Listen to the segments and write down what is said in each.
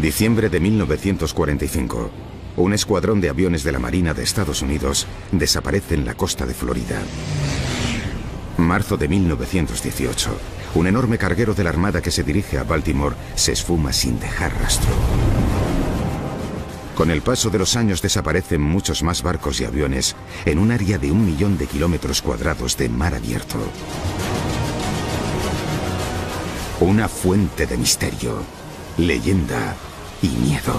Diciembre de 1945. Un escuadrón de aviones de la Marina de Estados Unidos desaparece en la costa de Florida. Marzo de 1918. Un enorme carguero de la Armada que se dirige a Baltimore se esfuma sin dejar rastro. Con el paso de los años desaparecen muchos más barcos y aviones en un área de 1 millón de kilómetros cuadrados de mar abierto. Una fuente de misterio, leyenda y miedo.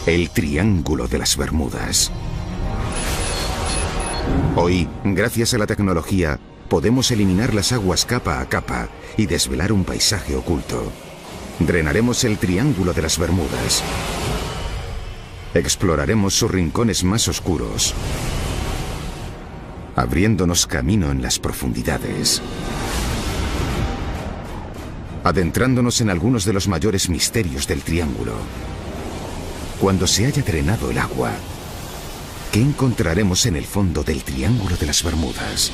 El Triángulo de las Bermudas. Hoy, gracias a la tecnología, podemos eliminar las aguas capa a capa y desvelar un paisaje oculto. Drenaremos el Triángulo de las Bermudas. Exploraremos sus rincones más oscuros, abriéndonos camino en las profundidades. Adentrándonos en algunos de los mayores misterios del Triángulo. Cuando se haya drenado el agua, ¿qué encontraremos en el fondo del Triángulo de las Bermudas?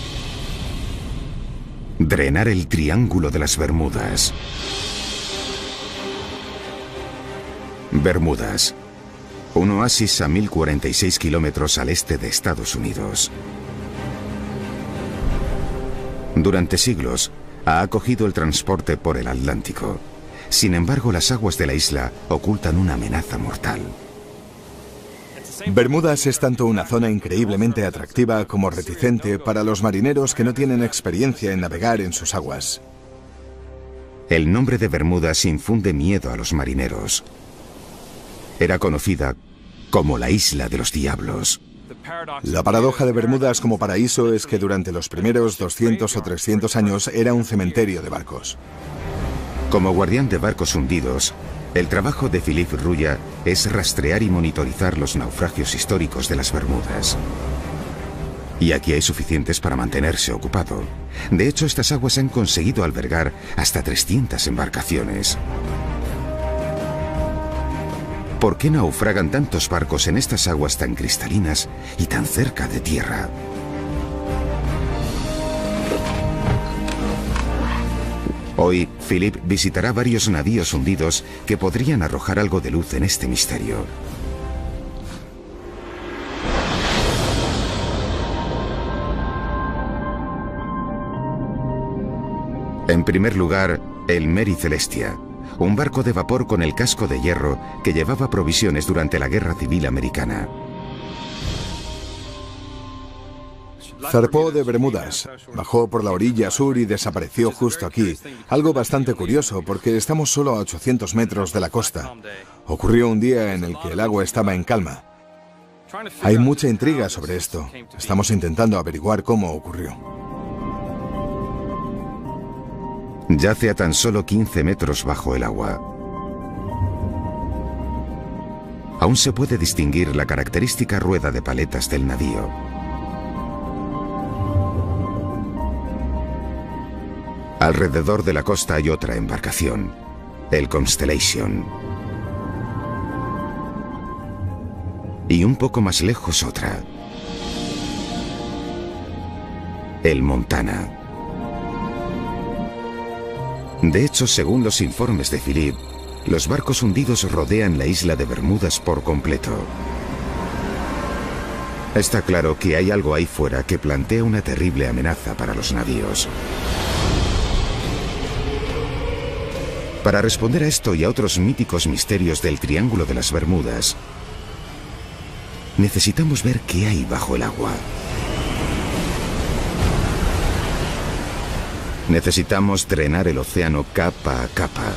Drenar el Triángulo de las Bermudas. Bermudas. Un oasis a 1046 kilómetros al este de Estados Unidos. Durante siglos ha acogido el transporte por el Atlántico. Sin embargo, las aguas de la isla ocultan una amenaza mortal. Bermudas es tanto una zona increíblemente atractiva como reticente para los marineros que no tienen experiencia en navegar en sus aguas. El nombre de Bermudas infunde miedo a los marineros. Era conocida como la Isla de los Diablos. La paradoja de Bermudas como paraíso es que durante los primeros 200 o 300 años era un cementerio de barcos. Como guardián de barcos hundidos, el trabajo de Philippe Rouillat es rastrear y monitorizar los naufragios históricos de las Bermudas. Y aquí hay suficientes para mantenerse ocupado. De hecho, estas aguas han conseguido albergar hasta 300 embarcaciones. ¿Por qué naufragan tantos barcos en estas aguas tan cristalinas y tan cerca de tierra? Hoy, Philippe visitará varios navíos hundidos que podrían arrojar algo de luz en este misterio. En primer lugar, el Mary Celestia, un barco de vapor con el casco de hierro que llevaba provisiones durante la Guerra Civil Americana. Zarpó de Bermudas, bajó por la orilla sur y desapareció justo aquí. Algo bastante curioso porque estamos solo a 800 metros de la costa. Ocurrió un día en el que el agua estaba en calma. Hay mucha intriga sobre esto. Estamos intentando averiguar cómo ocurrió. Yace a tan solo 15 metros bajo el agua. Aún se puede distinguir la característica rueda de paletas del navío. Alrededor de la costa hay otra embarcación, el Constellation. Y un poco más lejos otra, el Montana. De hecho, según los informes de Philippe, los barcos hundidos rodean la isla de Bermudas por completo. Está claro que hay algo ahí fuera que plantea una terrible amenaza para los navíos. Para responder a esto y a otros míticos misterios del Triángulo de las Bermudas, necesitamos ver qué hay bajo el agua. Necesitamos drenar el océano capa a capa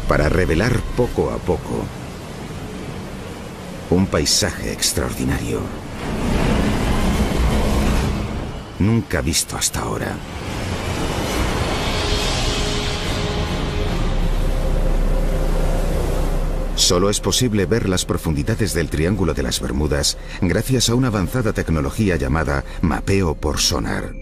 para revelar poco a poco un paisaje extraordinario, nunca visto hasta ahora. Solo es posible ver las profundidades del Triángulo de las Bermudas gracias a una avanzada tecnología llamada mapeo por sonar.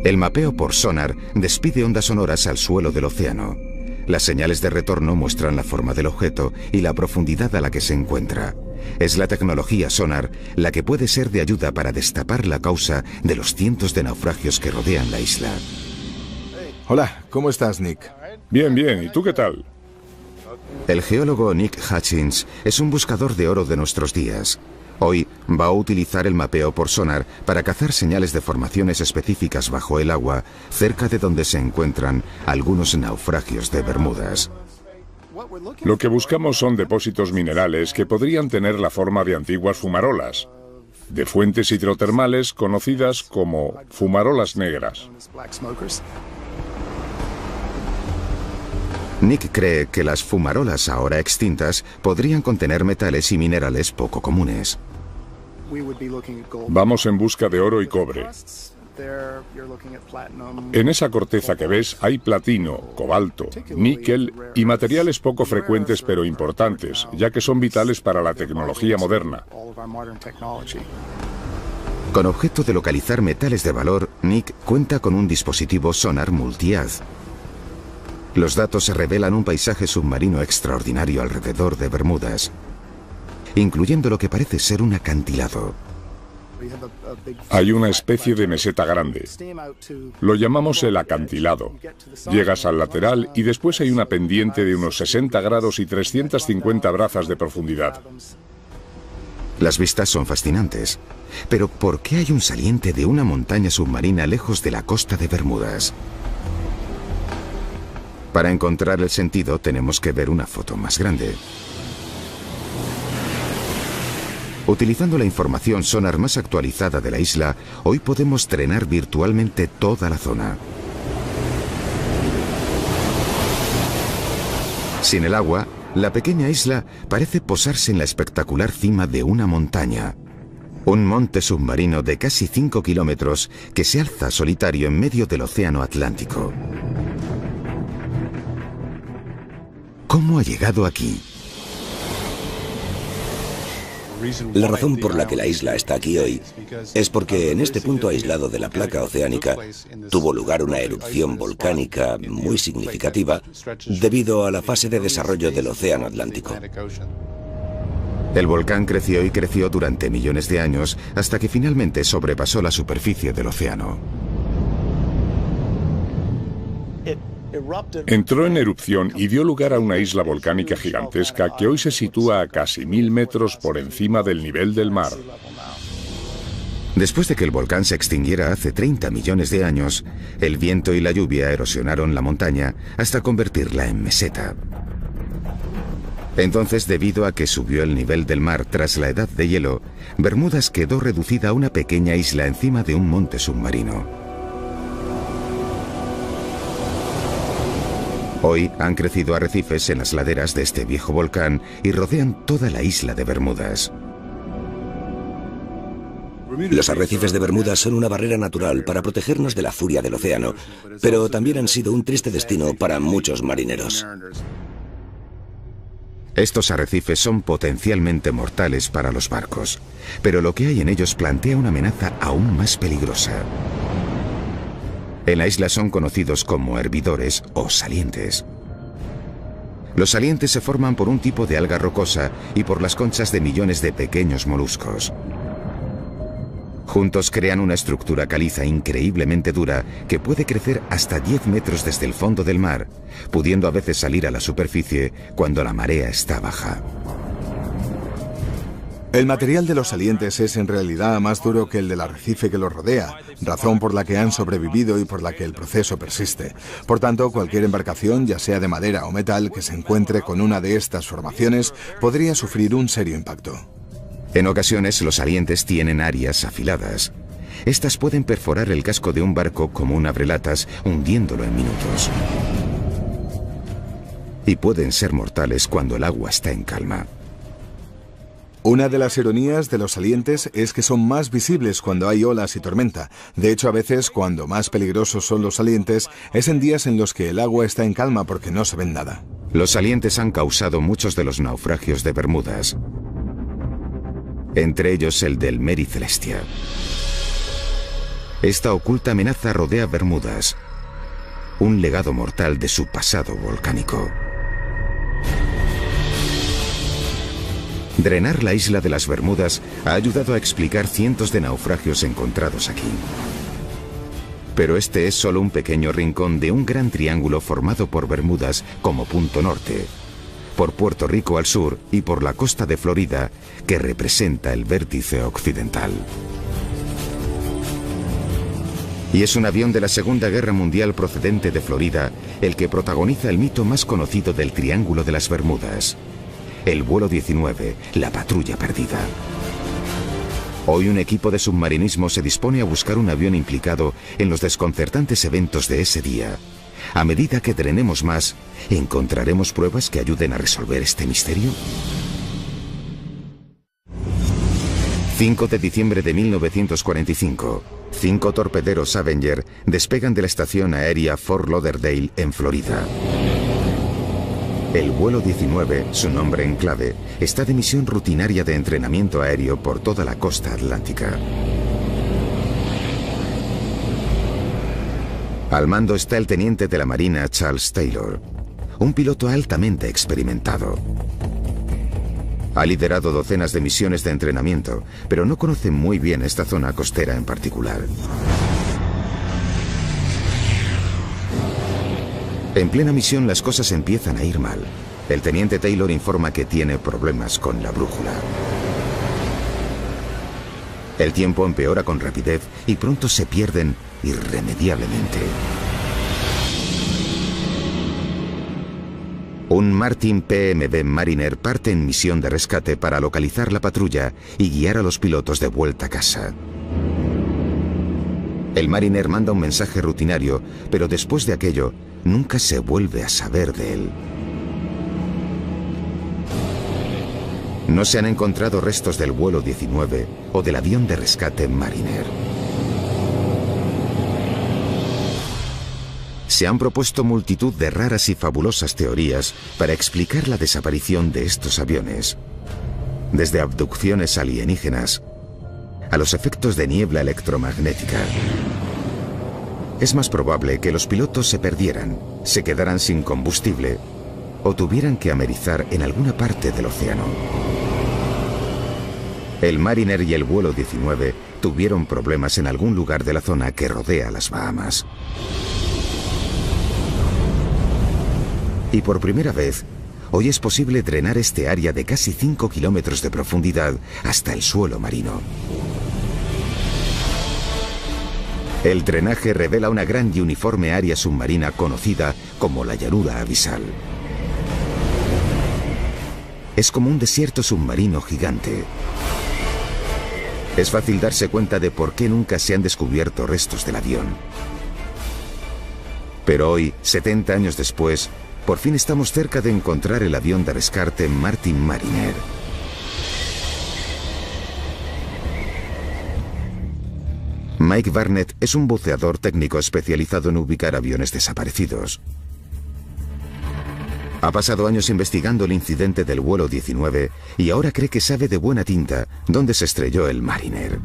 El mapeo por sonar despide ondas sonoras al suelo del océano. Las señales de retorno muestran la forma del objeto y la profundidad a la que se encuentra. Es la tecnología sonar la que puede ser de ayuda para destapar la causa de los cientos de naufragios que rodean la isla. Hola, ¿cómo estás, Nick? Bien, bien. ¿Y tú qué tal? El geólogo Nick Hutchins es un buscador de oro de nuestros días. Hoy va a utilizar el mapeo por sonar para cazar señales de formaciones específicas bajo el agua, cerca de donde se encuentran algunos naufragios de Bermudas. Lo que buscamos son depósitos minerales que podrían tener la forma de antiguas fumarolas, de fuentes hidrotermales conocidas como fumarolas negras. Nick cree que las fumarolas ahora extintas podrían contener metales y minerales poco comunes. Vamos en busca de oro y cobre. En esa corteza que ves hay platino, cobalto, níquel y materiales poco frecuentes pero importantes, ya que son vitales para la tecnología moderna. Con objeto de localizar metales de valor, Nick cuenta con un dispositivo sonar multihaz. Los datos revelan un paisaje submarino extraordinario alrededor de Bermudas, incluyendo lo que parece ser un acantilado. Hay una especie de meseta grande. Lo llamamos el acantilado. Llegas al lateral y después hay una pendiente de unos 60 grados y 350 brazas de profundidad. Las vistas son fascinantes. Pero ¿por qué hay un saliente de una montaña submarina lejos de la costa de Bermudas? Para encontrar el sentido tenemos que ver una foto más grande. Utilizando la información sonar más actualizada de la isla, hoy podemos trenar virtualmente toda la zona. Sin el agua, la pequeña isla parece posarse en la espectacular cima de una montaña. Un monte submarino de casi 5 kilómetros que se alza solitario en medio del océano Atlántico. ¿Cómo ha llegado aquí? La razón por la que la isla está aquí hoy es porque en este punto aislado de la placa oceánica tuvo lugar una erupción volcánica muy significativa debido a la fase de desarrollo del océano Atlántico. El volcán creció y creció durante millones de años hasta que finalmente sobrepasó la superficie del océano. Entró en erupción y dio lugar a una isla volcánica gigantesca que hoy se sitúa a casi 1000 metros por encima del nivel del mar. Después de que el volcán se extinguiera hace 30 millones de años, el viento y la lluvia erosionaron la montaña hasta convertirla en meseta. Entonces, debido a que subió el nivel del mar tras la edad de hielo, Bermudas quedó reducida a una pequeña isla encima de un monte submarino. Hoy han crecido arrecifes en las laderas de este viejo volcán y rodean toda la isla de Bermudas. Los arrecifes de Bermudas son una barrera natural para protegernos de la furia del océano, pero también han sido un triste destino para muchos marineros. Estos arrecifes son potencialmente mortales para los barcos, pero lo que hay en ellos plantea una amenaza aún más peligrosa. En la isla son conocidos como hervidores o salientes. Los salientes se forman por un tipo de alga rocosa y por las conchas de millones de pequeños moluscos. Juntos crean una estructura caliza increíblemente dura que puede crecer hasta 10 metros desde el fondo del mar, pudiendo a veces salir a la superficie cuando la marea está baja. El material de los salientes es en realidad más duro que el del arrecife que los rodea, razón por la que han sobrevivido y por la que el proceso persiste. Por tanto, cualquier embarcación, ya sea de madera o metal, que se encuentre con una de estas formaciones, podría sufrir un serio impacto. En ocasiones, los salientes tienen áreas afiladas. Estas pueden perforar el casco de un barco como un abrelatas, hundiéndolo en minutos. Y pueden ser mortales cuando el agua está en calma. Una de las ironías de los salientes es que son más visibles cuando hay olas y tormenta. De hecho, a veces, cuando más peligrosos son los salientes, es en días en los que el agua está en calma porque no se ven nada. Los salientes han causado muchos de los naufragios de Bermudas, entre ellos el del Mary Celestia. Esta oculta amenaza rodea Bermudas, un legado mortal de su pasado volcánico. Drenar la isla de las Bermudas ha ayudado a explicar cientos de naufragios encontrados aquí. Pero este es solo un pequeño rincón de un gran triángulo formado por Bermudas como punto norte, por Puerto Rico al sur y por la costa de Florida, que representa el vértice occidental. Y es un avión de la Segunda Guerra Mundial procedente de Florida el que protagoniza el mito más conocido del Triángulo de las Bermudas, el vuelo 19, la patrulla perdida. Hoy un equipo de submarinismo se dispone a buscar un avión implicado en los desconcertantes eventos de ese día. A medida que drenemos más, ¿encontraremos pruebas que ayuden a resolver este misterio? 5 de diciembre de 1945. 5 torpederos Avenger despegan de la estación aérea Fort Lauderdale en Florida. El vuelo 19, su nombre en clave, está de misión rutinaria de entrenamiento aéreo por toda la costa atlántica. Al mando está el teniente de la Marina Charles Taylor, un piloto altamente experimentado. Ha liderado docenas de misiones de entrenamiento, pero no conoce muy bien esta zona costera en particular. En plena misión las cosas empiezan a ir mal. El teniente Taylor informa que tiene problemas con la brújula. El tiempo empeora con rapidez y pronto se pierden irremediablemente. Un Martin PMB Mariner parte en misión de rescate para localizar la patrulla y guiar a los pilotos de vuelta a casa. El Mariner manda un mensaje rutinario, pero después de aquello, nunca se vuelve a saber de él. No se han encontrado restos del vuelo 19 o del avión de rescate Mariner. Se han propuesto multitud de raras y fabulosas teorías para explicar la desaparición de estos aviones. Desde abducciones alienígenas a los efectos de niebla electromagnética. Es más probable que los pilotos se perdieran, se quedaran sin combustible o tuvieran que amerizar en alguna parte del océano. El Mariner y el vuelo 19 tuvieron problemas en algún lugar de la zona que rodea las Bahamas. Y por primera vez, hoy es posible drenar este área de casi 5 kilómetros de profundidad hasta el suelo marino. El drenaje revela una gran y uniforme área submarina conocida como la llanura abisal. Es como un desierto submarino gigante. Es fácil darse cuenta de por qué nunca se han descubierto restos del avión. Pero hoy, 70 años después, por fin estamos cerca de encontrar el avión de rescate Martin Mariner. Mike Barnett es un buceador técnico especializado en ubicar aviones desaparecidos. Ha pasado años investigando el incidente del vuelo 19 y ahora cree que sabe de buena tinta dónde se estrelló el Mariner.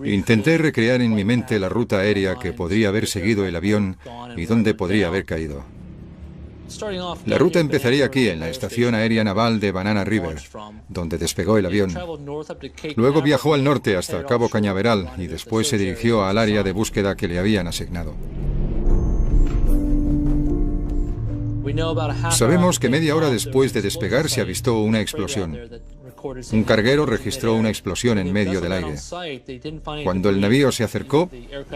Intenté recrear en mi mente la ruta aérea que podría haber seguido el avión y dónde podría haber caído. La ruta empezaría aquí, en la estación aérea naval de Banana River, donde despegó el avión. Luego viajó al norte hasta Cabo Cañaveral y después se dirigió al área de búsqueda que le habían asignado. Sabemos que media hora después de despegar se avistó una explosión. Un carguero registró una explosión en medio del aire. Cuando el navío se acercó,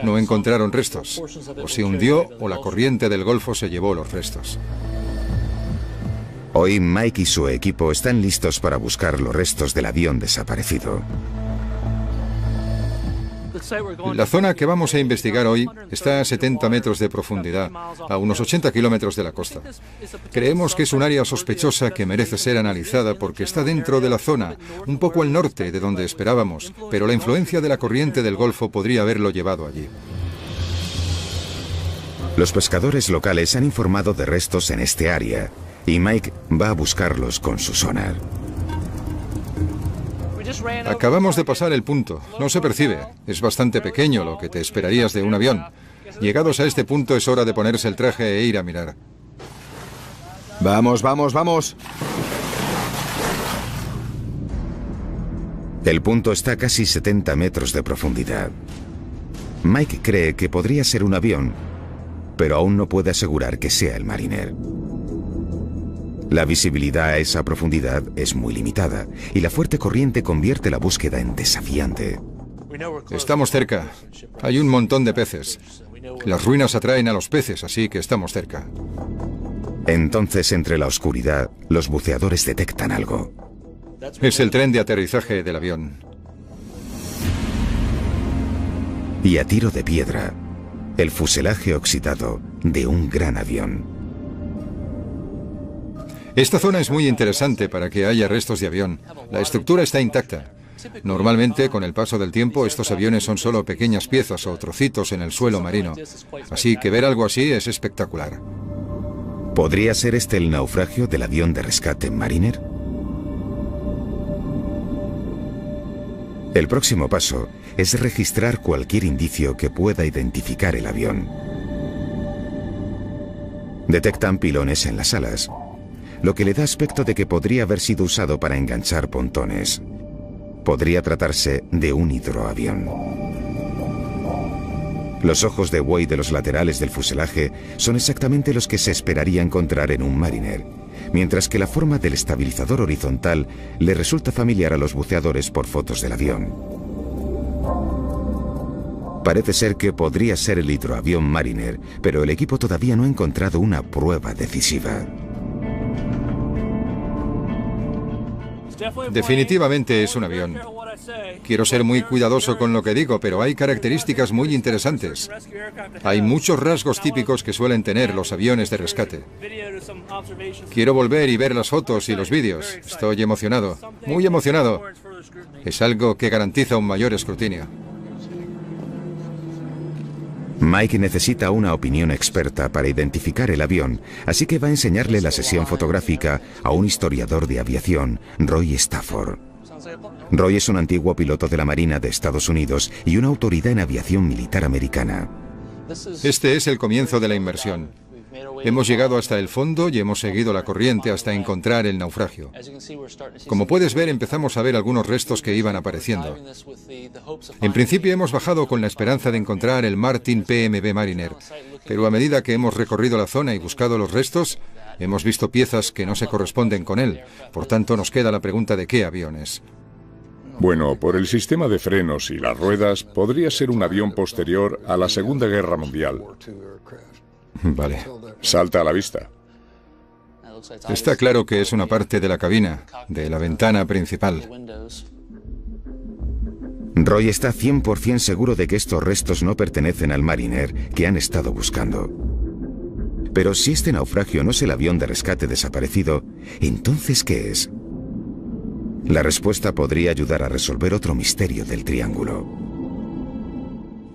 no encontraron restos. O se hundió o la corriente del Golfo se llevó los restos. Hoy Mike y su equipo están listos para buscar los restos del avión desaparecido. La zona que vamos a investigar hoy está a 70 metros de profundidad, a unos 80 kilómetros de la costa. Creemos que es un área sospechosa que merece ser analizada porque está dentro de la zona, un poco al norte de donde esperábamos, pero la influencia de la corriente del Golfo podría haberlo llevado allí. Los pescadores locales han informado de restos en este área y Mike va a buscarlos con su sonar. Acabamos de pasar el punto. No se percibe. Es bastante pequeño, lo que te esperarías de un avión. Llegados a este punto es hora de ponerse el traje e ir a mirar. Vamos, vamos, vamos. El punto está a casi 70 metros de profundidad. Mike cree que podría ser un avión, pero aún no puede asegurar que sea el Mariner. La visibilidad a esa profundidad es muy limitada y la fuerte corriente convierte la búsqueda en desafiante. Estamos cerca. Hay un montón de peces. Las ruinas atraen a los peces, así que estamos cerca. Entonces, entre la oscuridad, los buceadores detectan algo. Es el tren de aterrizaje del avión. Y a tiro de piedra, el fuselaje oxidado de un gran avión. Esta zona es muy interesante para que haya restos de avión. La estructura está intacta. Normalmente, con el paso del tiempo, estos aviones son solo pequeñas piezas o trocitos en el suelo marino. Así que ver algo así es espectacular. ¿Podría ser este el naufragio del avión de rescate Mariner? El próximo paso es registrar cualquier indicio que pueda identificar el avión. Detectan pilones en las alas, lo que le da aspecto de que podría haber sido usado para enganchar pontones. Podría tratarse de un hidroavión. Los ojos de buey de los laterales del fuselaje son exactamente los que se esperaría encontrar en un Mariner, mientras que la forma del estabilizador horizontal le resulta familiar a los buceadores por fotos del avión. Parece ser que podría ser el hidroavión Mariner, pero el equipo todavía no ha encontrado una prueba decisiva. Definitivamente es un avión. Quiero ser muy cuidadoso con lo que digo, pero hay características muy interesantes. Hay muchos rasgos típicos que suelen tener los aviones de rescate. Quiero volver y ver las fotos y los vídeos. Estoy emocionado, muy emocionado. Es algo que garantiza un mayor escrutinio. Mike necesita una opinión experta para identificar el avión, así que va a enseñarle la sesión fotográfica a un historiador de aviación, Roy Stafford. Roy es un antiguo piloto de la Marina de Estados Unidos y una autoridad en aviación militar americana. Este es el comienzo de la inmersión. Hemos llegado hasta el fondo y hemos seguido la corriente hasta encontrar el naufragio. Como puedes ver, empezamos a ver algunos restos que iban apareciendo. En principio hemos bajado con la esperanza de encontrar el Martin PMB Mariner, pero a medida que hemos recorrido la zona y buscado los restos, hemos visto piezas que no se corresponden con él. Por tanto, nos queda la pregunta de qué avión es. Bueno, por el sistema de frenos y las ruedas, podría ser un avión posterior a la Segunda Guerra Mundial. Vale. Salta a la vista. Está claro que es una parte de la cabina, de la ventana principal. Roy está 100% seguro de que estos restos no pertenecen al Mariner que han estado buscando. Pero si este naufragio no es el avión de rescate desaparecido, ¿entonces qué es? La respuesta podría ayudar a resolver otro misterio del triángulo.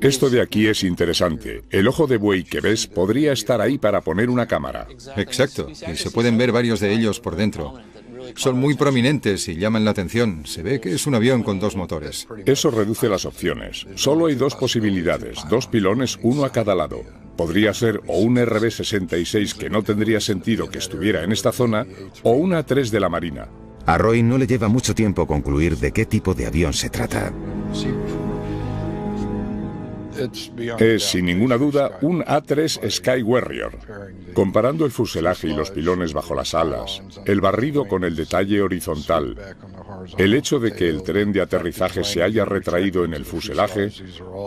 Esto de aquí es interesante. El ojo de buey que ves podría estar ahí para poner una cámara. Exacto, y se pueden ver varios de ellos por dentro. Son muy prominentes y llaman la atención. Se ve que es un avión con dos motores. Eso reduce las opciones. Solo hay dos posibilidades, dos pilones, uno a cada lado. Podría ser o un RB-66 que no tendría sentido que estuviera en esta zona, o un A-3 de la Marina. A Roy no le lleva mucho tiempo concluir de qué tipo de avión se trata. Es, sin ninguna duda, un A-3 Sky Warrior. Comparando el fuselaje y los pilones bajo las alas, el barrido con el detalle horizontal, el hecho de que el tren de aterrizaje se haya retraído en el fuselaje,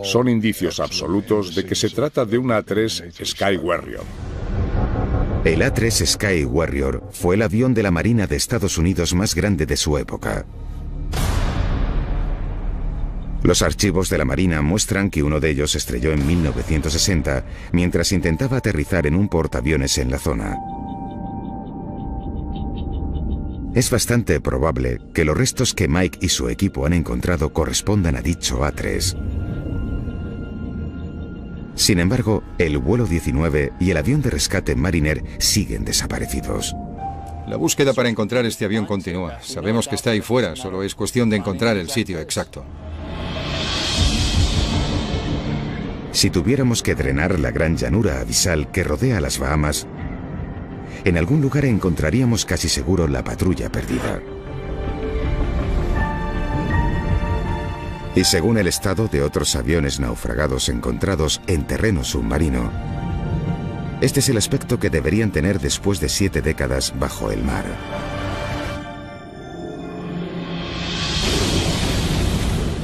son indicios absolutos de que se trata de un A-3 Sky Warrior. El A-3 Sky Warrior fue el avión de la Marina de Estados Unidos más grande de su época. Los archivos de la Marina muestran que uno de ellos se estrelló en 1960 mientras intentaba aterrizar en un portaaviones en la zona. Es bastante probable que los restos que Mike y su equipo han encontrado correspondan a dicho A-3. Sin embargo, el vuelo 19 y el avión de rescate Mariner siguen desaparecidos. La búsqueda para encontrar este avión continúa. Sabemos que está ahí fuera, solo es cuestión de encontrar el sitio exacto. Si tuviéramos que drenar la gran llanura abisal que rodea las Bahamas, en algún lugar encontraríamos casi seguro la patrulla perdida. Y según el estado de otros aviones naufragados encontrados en terreno submarino, este es el aspecto que deberían tener después de 7 décadas bajo el mar.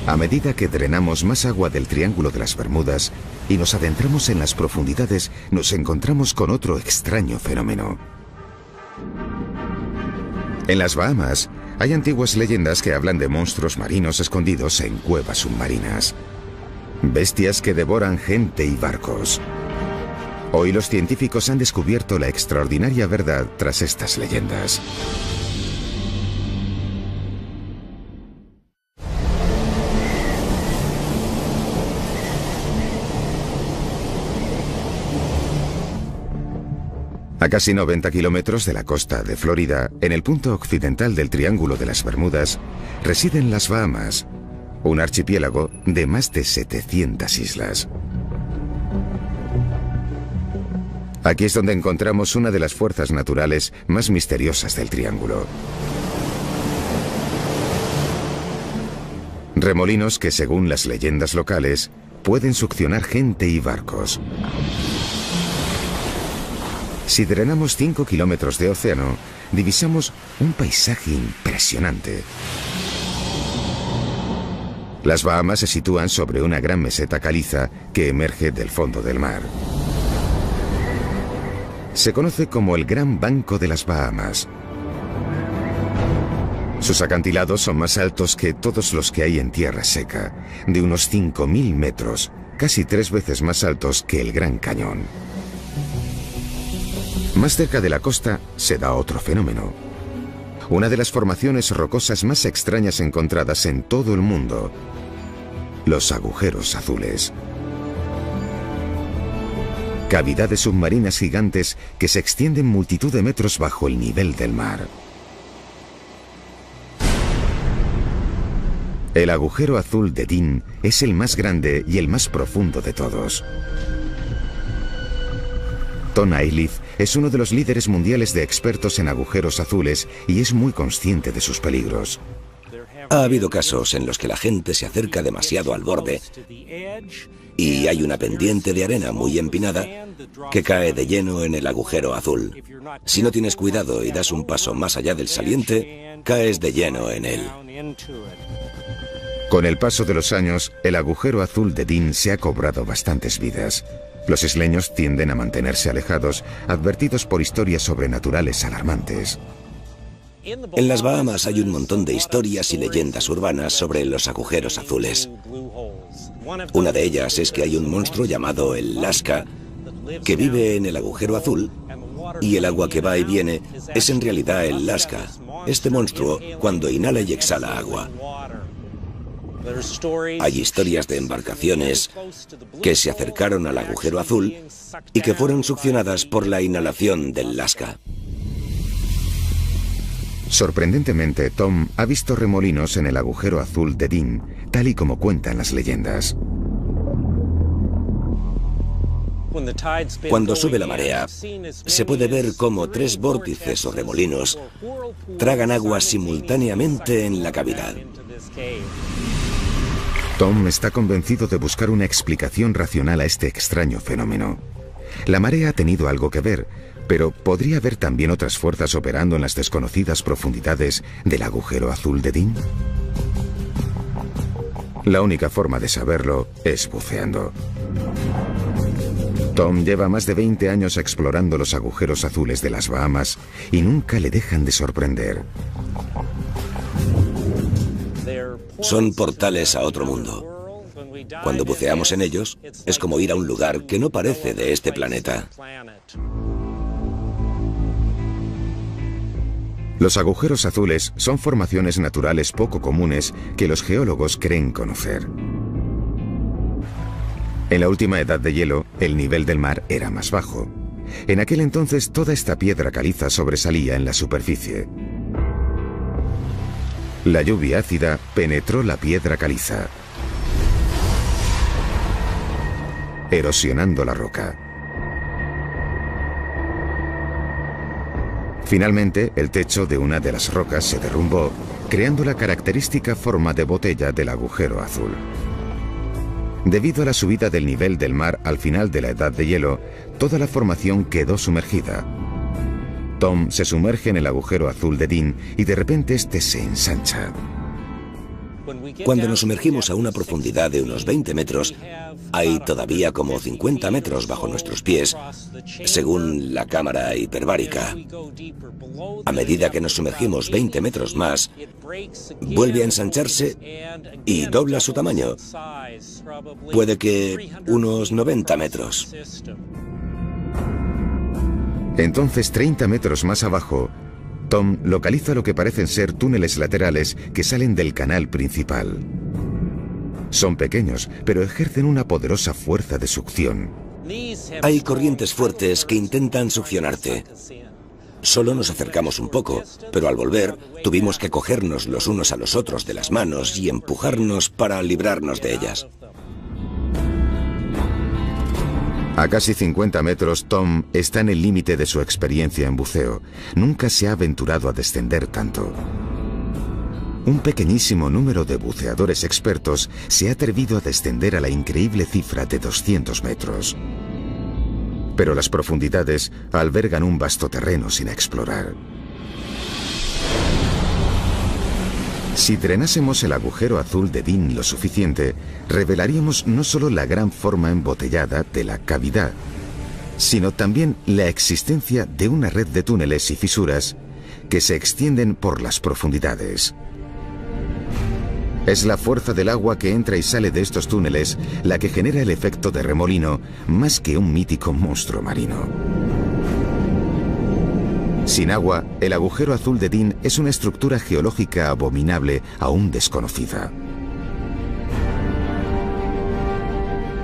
A medida que drenamos más agua del Triángulo de las Bermudas y nos adentramos en las profundidades, nos encontramos con otro extraño fenómeno. En las Bahamas hay antiguas leyendas que hablan de monstruos marinos escondidos en cuevas submarinas. Bestias que devoran gente y barcos. Hoy los científicos han descubierto la extraordinaria verdad tras estas leyendas. A casi 90 kilómetros de la costa de Florida, en el punto occidental del Triángulo de las Bermudas, residen las Bahamas, un archipiélago de más de 700 islas. Aquí es donde encontramos una de las fuerzas naturales más misteriosas del Triángulo. Remolinos que, según las leyendas locales, pueden succionar gente y barcos. Si drenamos 5 kilómetros de océano, divisamos un paisaje impresionante. Las Bahamas se sitúan sobre una gran meseta caliza que emerge del fondo del mar. Se conoce como el Gran Banco de las Bahamas. Sus acantilados son más altos que todos los que hay en tierra seca, de unos 5.000 metros, casi 3 veces más altos que el Gran Cañón. Más cerca de la costa se da otro fenómeno. Una de las formaciones rocosas más extrañas encontradas en todo el mundo: los agujeros azules. Cavidades submarinas gigantes que se extienden multitud de metros bajo el nivel del mar. El agujero azul de Dean es el más grande y el más profundo de todos. Tom Airlift es uno de los líderes mundiales de expertos en agujeros azules y es muy consciente de sus peligros. Ha habido casos en los que la gente se acerca demasiado al borde y hay una pendiente de arena muy empinada que cae de lleno en el agujero azul. Si no tienes cuidado y das un paso más allá del saliente, caes de lleno en él. Con el paso de los años, el agujero azul de Dean se ha cobrado bastantes vidas. Los isleños tienden a mantenerse alejados, advertidos por historias sobrenaturales alarmantes. En las Bahamas hay un montón de historias y leyendas urbanas sobre los agujeros azules. Una de ellas es que hay un monstruo llamado el Lasca que vive en el agujero azul y el agua que va y viene es en realidad el Lasca, este monstruo cuando inhala y exhala agua. Hay historias de embarcaciones que se acercaron al agujero azul y que fueron succionadas por la inhalación del Lasca. Sorprendentemente, Tom ha visto remolinos en el agujero azul de Dean, tal y como cuentan las leyendas. Cuando sube la marea, se puede ver cómo 3 vórtices o remolinos tragan agua simultáneamente en la cavidad. Tom está convencido de buscar una explicación racional a este extraño fenómeno. La marea ha tenido algo que ver, pero ¿podría haber también otras fuerzas operando en las desconocidas profundidades del agujero azul de Dean? La única forma de saberlo es buceando. Tom lleva más de 20 años explorando los agujeros azules de las Bahamas y nunca le dejan de sorprender. Son portales a otro mundo. Cuando buceamos en ellos, es como ir a un lugar que no parece de este planeta. Los agujeros azules son formaciones naturales poco comunes que los geólogos creen conocer. En la última edad de hielo, el nivel del mar era más bajo. En aquel entonces, toda esta piedra caliza sobresalía en la superficie. La lluvia ácida penetró la piedra caliza, erosionando la roca. Finalmente, el techo de una de las rocas se derrumbó creando la característica forma de botella del agujero azul. Debido a la subida del nivel del mar al final de la edad de hielo, toda la formación quedó sumergida. Tom se sumerge en el agujero azul de Dean y de repente este se ensancha. Cuando nos sumergimos a una profundidad de unos 20 metros, hay todavía como 50 metros bajo nuestros pies, según la cámara hiperbárica. A medida que nos sumergimos 20 metros más, vuelve a ensancharse y dobla su tamaño. Puede que unos 90 metros. Entonces, 30 metros más abajo, Tom localiza lo que parecen ser túneles laterales que salen del canal principal. Son pequeños, pero ejercen una poderosa fuerza de succión. Hay corrientes fuertes que intentan succionarte. Solo nos acercamos un poco, pero al volver tuvimos que cogernos los unos a los otros de las manos y empujarnos para librarnos de ellas. A casi 50 metros, Tom está en el límite de su experiencia en buceo. Nunca se ha aventurado a descender tanto. Un pequeñísimo número de buceadores expertos se ha atrevido a descender a la increíble cifra de 200 metros. Pero las profundidades albergan un vasto terreno sin explorar. Si drenásemos el agujero azul de Dean lo suficiente, revelaríamos no solo la gran forma embotellada de la cavidad, sino también la existencia de una red de túneles y fisuras que se extienden por las profundidades. Es la fuerza del agua que entra y sale de estos túneles la que genera el efecto de remolino, más que un mítico monstruo marino. Sin agua, el agujero azul de Dean es una estructura geológica abominable aún desconocida.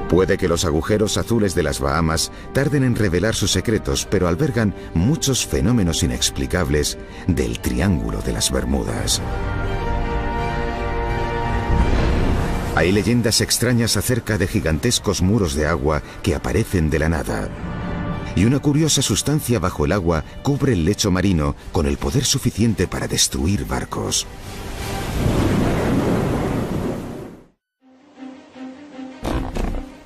Puede que los agujeros azules de las Bahamas tarden en revelar sus secretos, pero albergan muchos fenómenos inexplicables del Triángulo de las Bermudas. Hay leyendas extrañas acerca de gigantescos muros de agua que aparecen de la nada. Y una curiosa sustancia bajo el agua cubre el lecho marino con el poder suficiente para destruir barcos.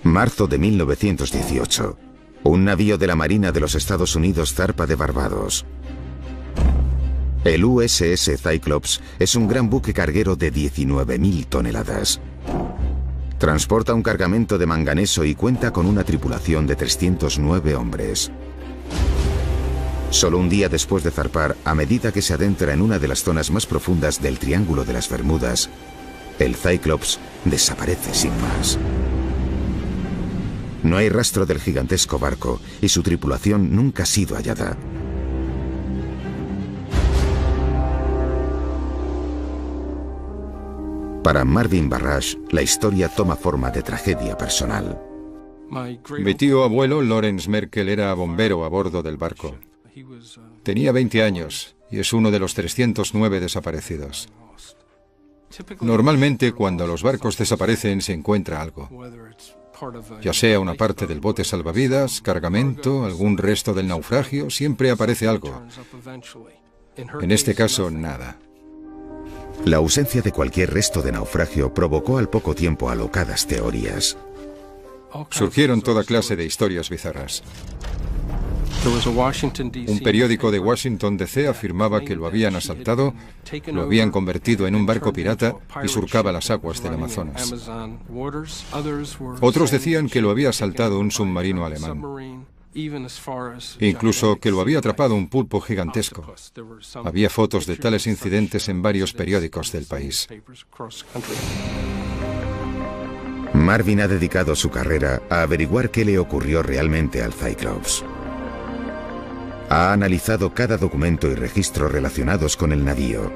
Marzo de 1918. Un navío de la Marina de los Estados Unidos zarpa de Barbados. El USS Cyclops es un gran buque carguero de 19.000 toneladas. Transporta un cargamento de manganeso y cuenta con una tripulación de 309 hombres. Solo un día después de zarpar, a medida que se adentra en una de las zonas más profundas del Triángulo de las Bermudas, el Cyclops desaparece sin más. No hay rastro del gigantesco barco y su tripulación nunca ha sido hallada. Para Marvin Barrage, la historia toma forma de tragedia personal. Mi tío abuelo, Lawrence Merkel, era bombero a bordo del barco. Tenía 20 años y es uno de los 309 desaparecidos. Normalmente, cuando los barcos desaparecen, se encuentra algo. Ya sea una parte del bote salvavidas, cargamento, algún resto del naufragio, siempre aparece algo. En este caso, nada. La ausencia de cualquier resto de naufragio provocó al poco tiempo alocadas teorías. Surgieron toda clase de historias bizarras. Un periódico de Washington DC afirmaba que lo habían asaltado, lo habían convertido en un barco pirata y surcaba las aguas del Amazonas. Otros decían que lo había asaltado un submarino alemán. Incluso que lo había atrapado un pulpo gigantesco. Había fotos de tales incidentes en varios periódicos del país. Marvin ha dedicado su carrera a averiguar qué le ocurrió realmente al Cyclops. Ha analizado cada documento y registro relacionados con el navío.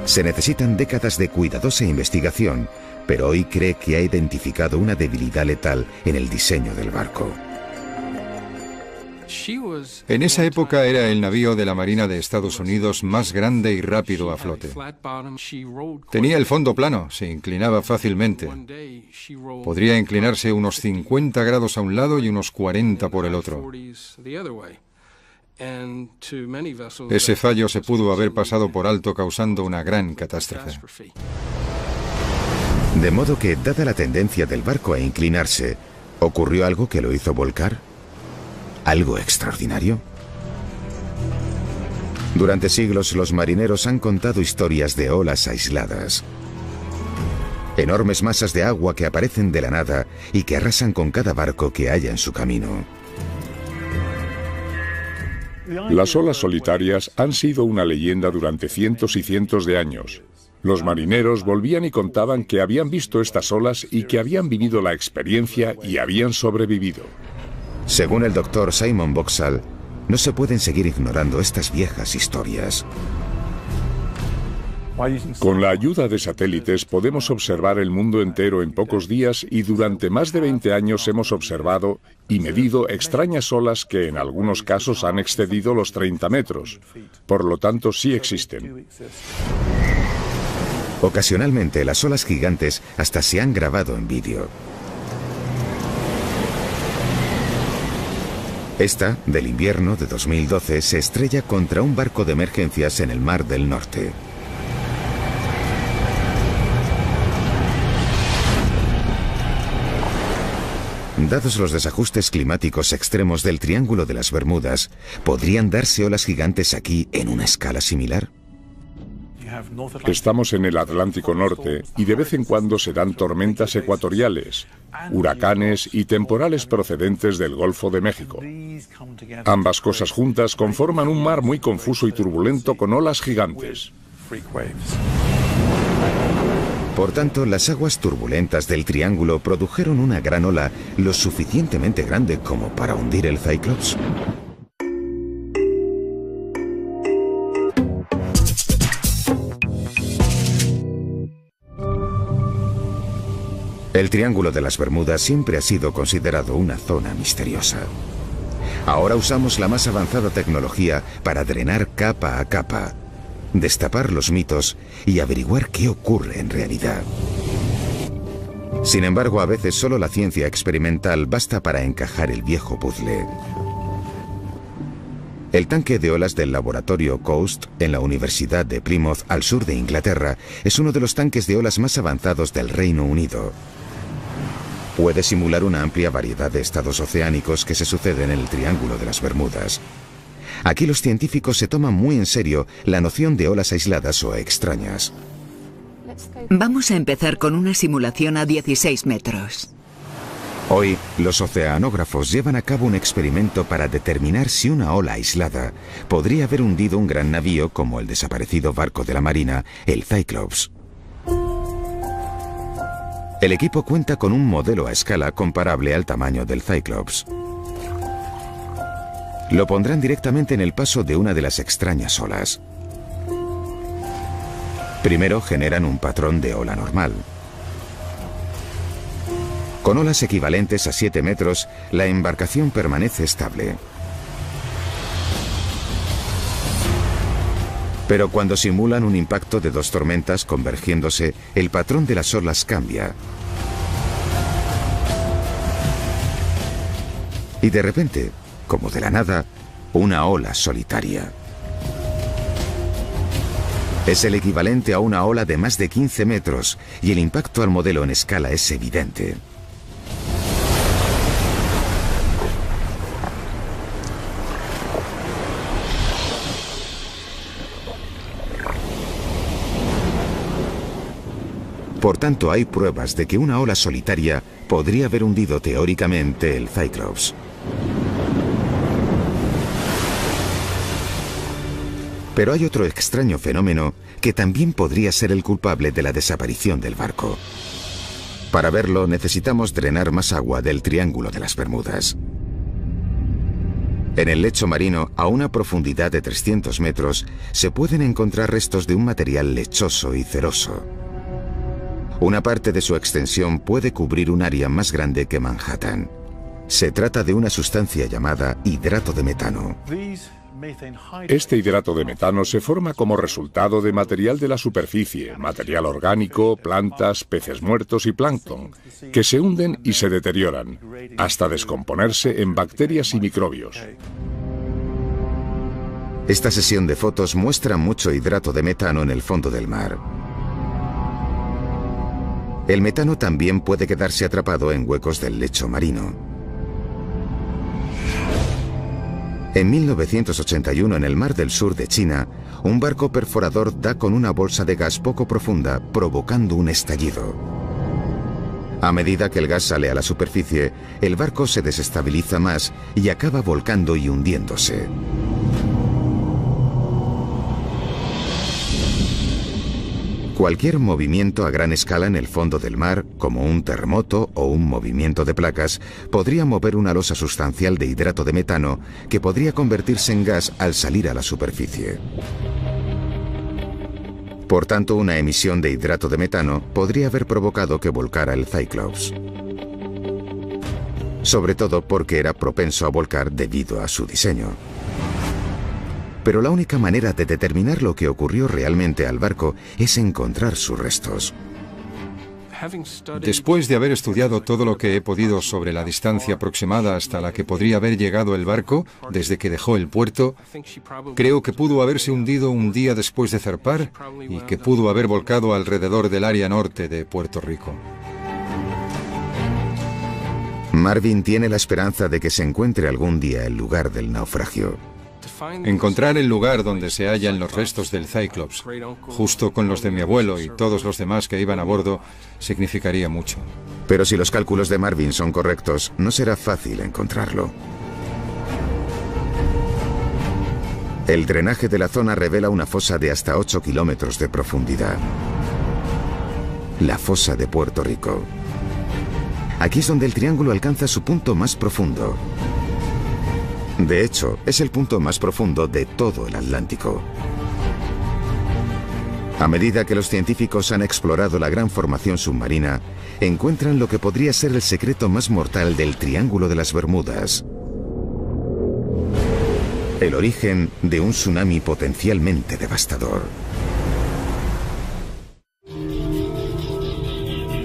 Se necesitan décadas de cuidadosa investigación, pero hoy cree que ha identificado una debilidad letal en el diseño del barco. En esa época era el navío de la Marina de Estados Unidos más grande y rápido a flote. Tenía el fondo plano, se inclinaba fácilmente. Podría inclinarse unos 50 grados a un lado y unos 40 por el otro. Ese fallo se pudo haber pasado por alto causando una gran catástrofe. De modo que, dada la tendencia del barco a inclinarse, ¿ocurrió algo que lo hizo volcar? ¿Algo extraordinario? Durante siglos los marineros han contado historias de olas aisladas. Enormes masas de agua que aparecen de la nada y que arrasan con cada barco que haya en su camino. Las olas solitarias han sido una leyenda durante cientos y cientos de años. Los marineros volvían y contaban que habían visto estas olas y que habían vivido la experiencia y habían sobrevivido. Según el doctor Simon Boxall, no se pueden seguir ignorando estas viejas historias. Con la ayuda de satélites podemos observar el mundo entero en pocos días y durante más de 20 años hemos observado y medido extrañas olas que en algunos casos han excedido los 30 metros. Por lo tanto, sí existen. Ocasionalmente las olas gigantes hasta se han grabado en vídeo. Esta, del invierno de 2012, se estrella contra un barco de emergencias en el Mar del Norte. Dados los desajustes climáticos extremos del Triángulo de las Bermudas, ¿podrían darse olas gigantes aquí en una escala similar? Estamos en el Atlántico Norte y de vez en cuando se dan tormentas ecuatoriales, huracanes y temporales procedentes del Golfo de México. Ambas cosas juntas conforman un mar muy confuso y turbulento con olas gigantes. Por tanto, las aguas turbulentas del Triángulo produjeron una gran ola lo suficientemente grande como para hundir el Cyclops. El Triángulo de las Bermudas siempre ha sido considerado una zona misteriosa. Ahora usamos la más avanzada tecnología para drenar capa a capa, destapar los mitos y averiguar qué ocurre en realidad. Sin embargo, a veces solo la ciencia experimental basta para encajar el viejo puzzle. El tanque de olas del laboratorio Coast en la Universidad de Plymouth, al sur de Inglaterra, es uno de los tanques de olas más avanzados del Reino Unido. Puede simular una amplia variedad de estados oceánicos que se suceden en el Triángulo de las Bermudas. Aquí los científicos se toman muy en serio la noción de olas aisladas o extrañas. Vamos a empezar con una simulación a 16 metros. Hoy, los oceanógrafos llevan a cabo un experimento para determinar si una ola aislada podría haber hundido un gran navío como el desaparecido barco de la Marina, el Cyclops. El equipo cuenta con un modelo a escala comparable al tamaño del Cyclops. Lo pondrán directamente en el paso de una de las extrañas olas. Primero generan un patrón de ola normal. Con olas equivalentes a 7 metros, la embarcación permanece estable. Pero cuando simulan un impacto de dos tormentas convergiéndose, el patrón de las olas cambia. Y de repente, como de la nada, una ola solitaria. Es el equivalente a una ola de más de 15 metros y el impacto al modelo en escala es evidente. Por tanto, hay pruebas de que una ola solitaria podría haber hundido teóricamente el Cyclops. Pero hay otro extraño fenómeno que también podría ser el culpable de la desaparición del barco. Para verlo, necesitamos drenar más agua del Triángulo de las Bermudas. En el lecho marino, a una profundidad de 300 metros, se pueden encontrar restos de un material lechoso y ceroso. Una parte de su extensión puede cubrir un área más grande que Manhattan. Se trata de una sustancia llamada hidrato de metano. Este hidrato de metano se forma como resultado de material de la superficie, material orgánico, plantas, peces muertos y plancton, que se hunden y se deterioran, hasta descomponerse en bacterias y microbios. Esta sesión de fotos muestra mucho hidrato de metano en el fondo del mar. El metano también puede quedarse atrapado en huecos del lecho marino. En 1981, en el Mar del Sur de China, un barco perforador da con una bolsa de gas poco profunda, provocando un estallido. A medida que el gas sale a la superficie, el barco se desestabiliza más y acaba volcando y hundiéndose. Cualquier movimiento a gran escala en el fondo del mar, como un terremoto o un movimiento de placas, podría mover una losa sustancial de hidrato de metano que podría convertirse en gas al salir a la superficie. Por tanto, una emisión de hidrato de metano podría haber provocado que volcara el Cyclops. Sobre todo porque era propenso a volcar debido a su diseño. Pero la única manera de determinar lo que ocurrió realmente al barco es encontrar sus restos. Después de haber estudiado todo lo que he podido sobre la distancia aproximada hasta la que podría haber llegado el barco desde que dejó el puerto, creo que pudo haberse hundido un día después de zarpar y que pudo haber volcado alrededor del área norte de Puerto Rico. Marvin tiene la esperanza de que se encuentre algún día el lugar del naufragio. Encontrar el lugar donde se hallan los restos del Cyclops, justo con los de mi abuelo y todos los demás que iban a bordo, significaría mucho. Pero si los cálculos de Marvin son correctos, no será fácil encontrarlo. El drenaje de la zona revela una fosa de hasta 8 kilómetros de profundidad. La fosa de Puerto Rico. Aquí es donde el triángulo alcanza su punto más profundo. De hecho, es el punto más profundo de todo el Atlántico. A medida que los científicos han explorado la gran formación submarina, encuentran lo que podría ser el secreto más mortal del Triángulo de las Bermudas. El origen de un tsunami potencialmente devastador.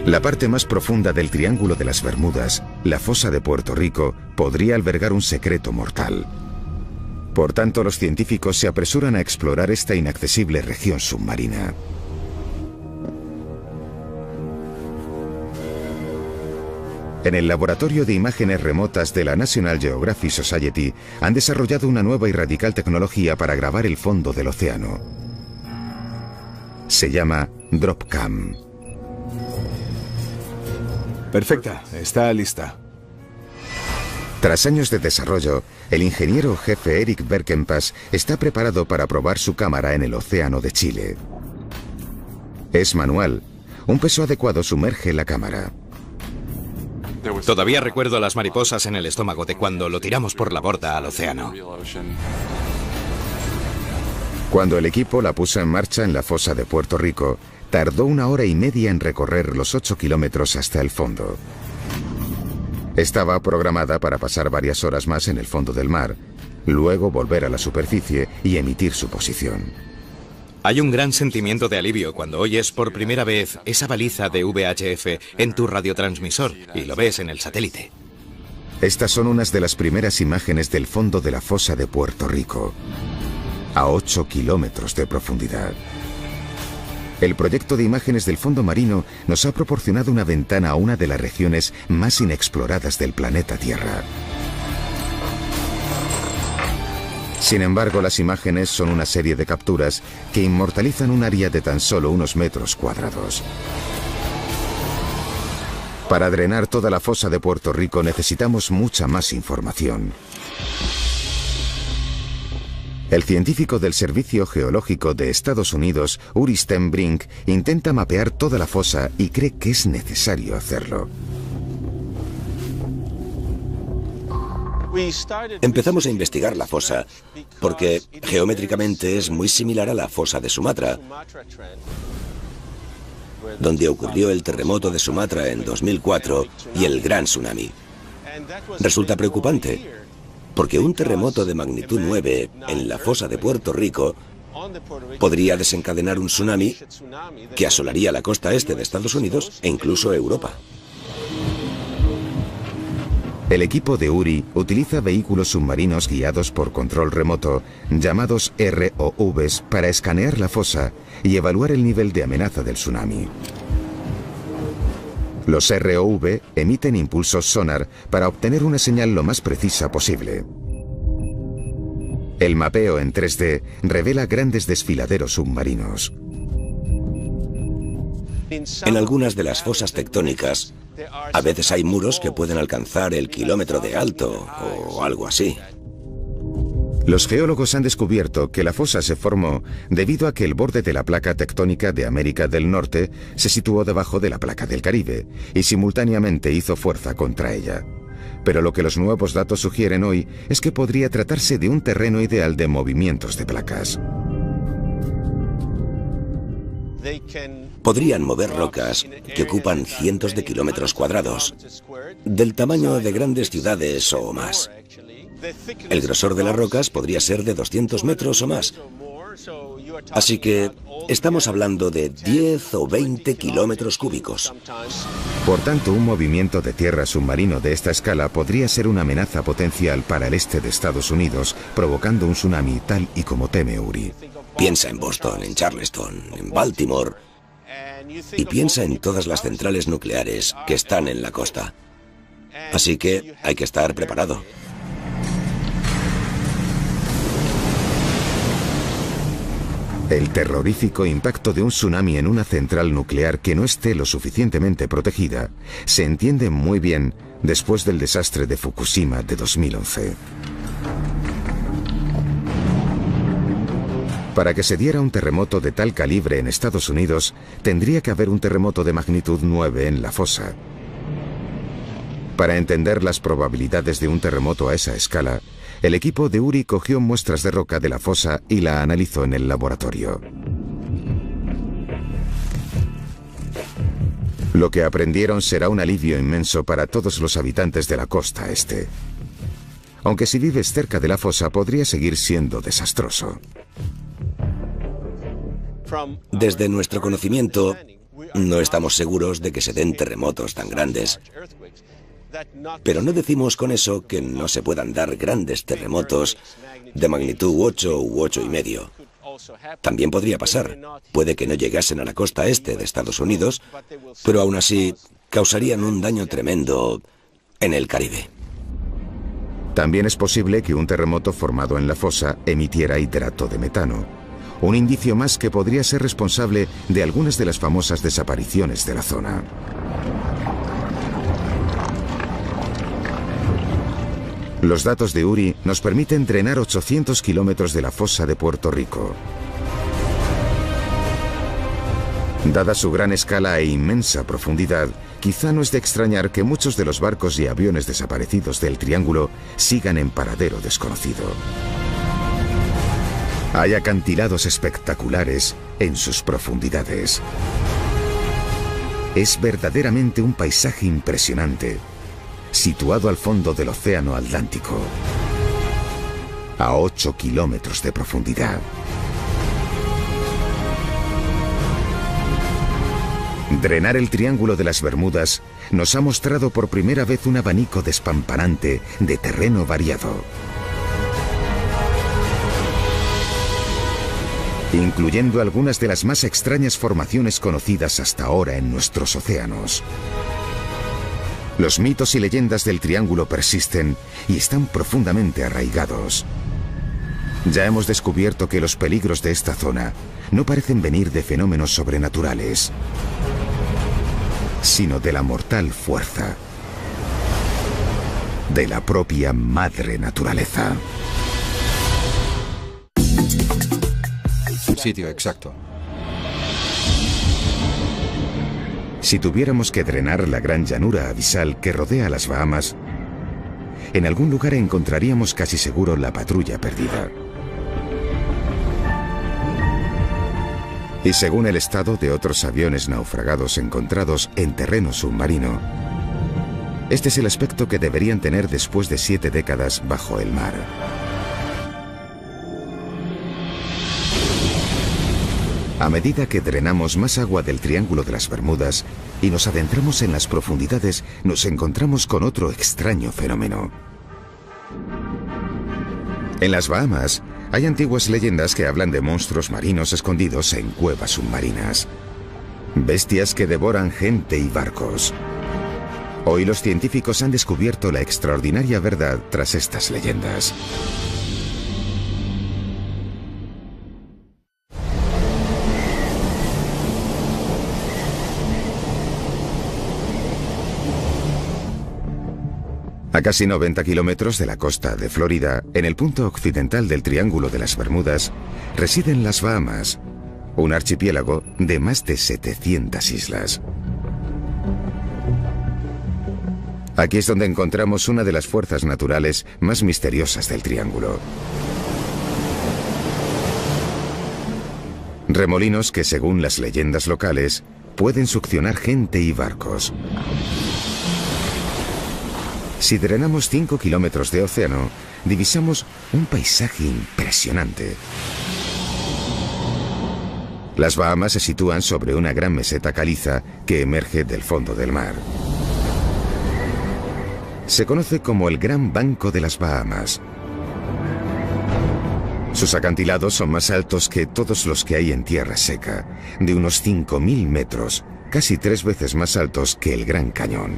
La parte más profunda del Triángulo de las Bermudas, la fosa de Puerto Rico, podría albergar un secreto mortal. Por tanto, los científicos se apresuran a explorar esta inaccesible región submarina. En el Laboratorio de Imágenes Remotas de la National Geographic Society han desarrollado una nueva y radical tecnología para grabar el fondo del océano. Se llama DropCam. Perfecta, está lista. Tras años de desarrollo, el ingeniero jefe Eric Berkenpass está preparado para probar su cámara en el océano de Chile. Es manual. Un peso adecuado sumerge la cámara. Todavía recuerdo las mariposas en el estómago de cuando lo tiramos por la borda al océano. Cuando el equipo la puso en marcha en la fosa de Puerto Rico, tardó 1 hora y media en recorrer los 8 kilómetros hasta el fondo. Estaba programada para pasar varias horas más en el fondo del mar, luego volver a la superficie y emitir su posición. Hay un gran sentimiento de alivio cuando oyes por primera vez esa baliza de VHF en tu radiotransmisor y lo ves en el satélite. Estas son unas de las primeras imágenes del fondo de la fosa de Puerto Rico, a 8 kilómetros de profundidad. El proyecto de imágenes del fondo marino nos ha proporcionado una ventana a una de las regiones más inexploradas del planeta Tierra. Sin embargo, las imágenes son una serie de capturas que inmortalizan un área de tan solo unos metros cuadrados. Para drenar toda la fosa de Puerto Rico necesitamos mucha más información. El científico del Servicio Geológico de Estados Unidos, Uri Stenbrink, intenta mapear toda la fosa y cree que es necesario hacerlo. Empezamos a investigar la fosa porque geométricamente es muy similar a la fosa de Sumatra, donde ocurrió el terremoto de Sumatra en 2004 y el gran tsunami. Resulta preocupante, porque un terremoto de magnitud 9 en la fosa de Puerto Rico podría desencadenar un tsunami que asolaría la costa este de Estados Unidos e incluso Europa. El equipo de Uri utiliza vehículos submarinos guiados por control remoto, llamados ROVs, para escanear la fosa y evaluar el nivel de amenaza del tsunami. Los ROV emiten impulsos sonar para obtener una señal lo más precisa posible. El mapeo en 3D revela grandes desfiladeros submarinos. En algunas de las fosas tectónicas, a veces hay muros que pueden alcanzar el kilómetro de alto o algo así. Los geólogos han descubierto que la fosa se formó debido a que el borde de la placa tectónica de América del Norte se situó debajo de la placa del Caribe y simultáneamente hizo fuerza contra ella. Pero lo que los nuevos datos sugieren hoy es que podría tratarse de un terreno ideal de movimientos de placas. Podrían mover rocas que ocupan cientos de kilómetros cuadrados, del tamaño de grandes ciudades o más. El grosor de las rocas podría ser de 200 metros o más. Así que estamos hablando de 10 o 20 kilómetros cúbicos. Por tanto, un movimiento de tierra submarino de esta escala podría ser una amenaza potencial para el este de Estados Unidos, provocando un tsunami tal y como teme Uri. Piensa en Boston, en Charleston, en Baltimore, y piensa en todas las centrales nucleares que están en la costa. Así que hay que estar preparado. El terrorífico impacto de un tsunami en una central nuclear que no esté lo suficientemente protegida se entiende muy bien después del desastre de Fukushima de 2011. Para que se diera un terremoto de tal calibre en Estados Unidos, tendría que haber un terremoto de magnitud 9 en la fosa. Para entender las probabilidades de un terremoto a esa escala, el equipo de Uri cogió muestras de roca de la fosa y la analizó en el laboratorio. Lo que aprendieron será un alivio inmenso para todos los habitantes de la costa este. Aunque si vives cerca de la fosa podría seguir siendo desastroso. Desde nuestro conocimiento, no estamos seguros de que se den terremotos tan grandes. Pero no decimos con eso que no se puedan dar grandes terremotos de magnitud 8 u 8,5. También podría pasar. Puede que no llegasen a la costa este de Estados Unidos, pero aún así causarían un daño tremendo en el Caribe. También es posible que un terremoto formado en la fosa emitiera hidrato de metano, un indicio más que podría ser responsable de algunas de las famosas desapariciones de la zona. Los datos de Uri nos permiten drenar 800 kilómetros de la fosa de Puerto Rico. Dada su gran escala e inmensa profundidad, quizá no es de extrañar que muchos de los barcos y aviones desaparecidos del Triángulo sigan en paradero desconocido. Hay acantilados espectaculares en sus profundidades. Es verdaderamente un paisaje impresionante, situado al fondo del Océano Atlántico, a 8 kilómetros de profundidad. Drenar el Triángulo de las Bermudas nos ha mostrado por primera vez un abanico despampanante de terreno variado, incluyendo algunas de las más extrañas formaciones conocidas hasta ahora en nuestros océanos. Los mitos y leyendas del Triángulo persisten y están profundamente arraigados. Ya hemos descubierto que los peligros de esta zona no parecen venir de fenómenos sobrenaturales, sino de la mortal fuerza de la propia madre naturaleza. Sitio exacto. Si tuviéramos que drenar la gran llanura abisal que rodea las Bahamas, en algún lugar encontraríamos casi seguro la patrulla perdida. Y según el estado de otros aviones naufragados encontrados en terreno submarino, este es el aspecto que deberían tener después de 7 décadas bajo el mar. A medida que drenamos más agua del Triángulo de las Bermudas y nos adentramos en las profundidades, nos encontramos con otro extraño fenómeno. En las Bahamas hay antiguas leyendas que hablan de monstruos marinos escondidos en cuevas submarinas. Bestias que devoran gente y barcos. Hoy los científicos han descubierto la extraordinaria verdad tras estas leyendas. A casi 90 kilómetros de la costa de Florida, en el punto occidental del Triángulo de las Bermudas, residen las Bahamas, un archipiélago de más de 700 islas. Aquí es donde encontramos una de las fuerzas naturales más misteriosas del Triángulo. Remolinos que, según las leyendas locales, pueden succionar gente y barcos. Si drenamos 5 kilómetros de océano, divisamos un paisaje impresionante. Las Bahamas se sitúan sobre una gran meseta caliza que emerge del fondo del mar. Se conoce como el Gran Banco de las Bahamas. Sus acantilados son más altos que todos los que hay en tierra seca, de unos 5.000 metros, casi 3 veces más altos que el Gran Cañón.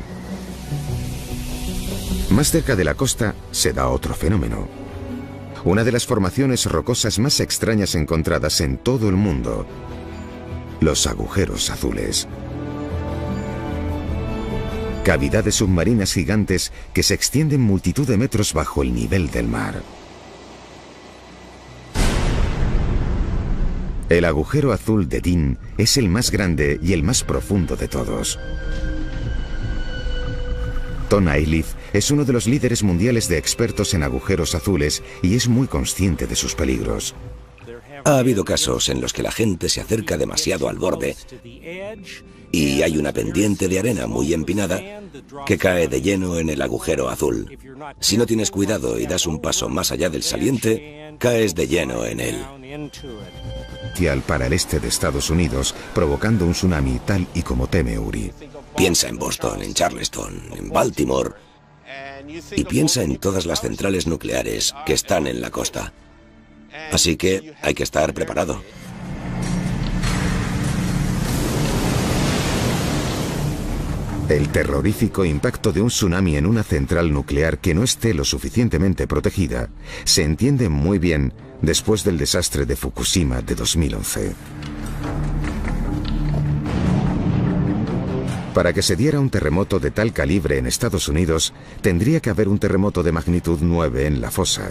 Más cerca de la costa se da otro fenómeno. Una de las formaciones rocosas más extrañas encontradas en todo el mundo: los agujeros azules. Cavidades submarinas gigantes que se extienden multitud de metros bajo el nivel del mar. El agujero azul de Dean es el más grande y el más profundo de todos. Tom Ayliff es uno de los líderes mundiales de expertos en agujeros azules y es muy consciente de sus peligros. Ha habido casos en los que la gente se acerca demasiado al borde y hay una pendiente de arena muy empinada que cae de lleno en el agujero azul. Si no tienes cuidado y das un paso más allá del saliente, caes de lleno en él. Para el este de Estados Unidos, provocando un tsunami tal y como teme Uri. Piensa en Boston, en Charleston, en Baltimore y piensa en todas las centrales nucleares que están en la costa. Así que hay que estar preparado. El terrorífico impacto de un tsunami en una central nuclear que no esté lo suficientemente protegida se entiende muy bien después del desastre de Fukushima de 2011. Para que se diera un terremoto de tal calibre en Estados Unidos, tendría que haber un terremoto de magnitud 9 en la fosa.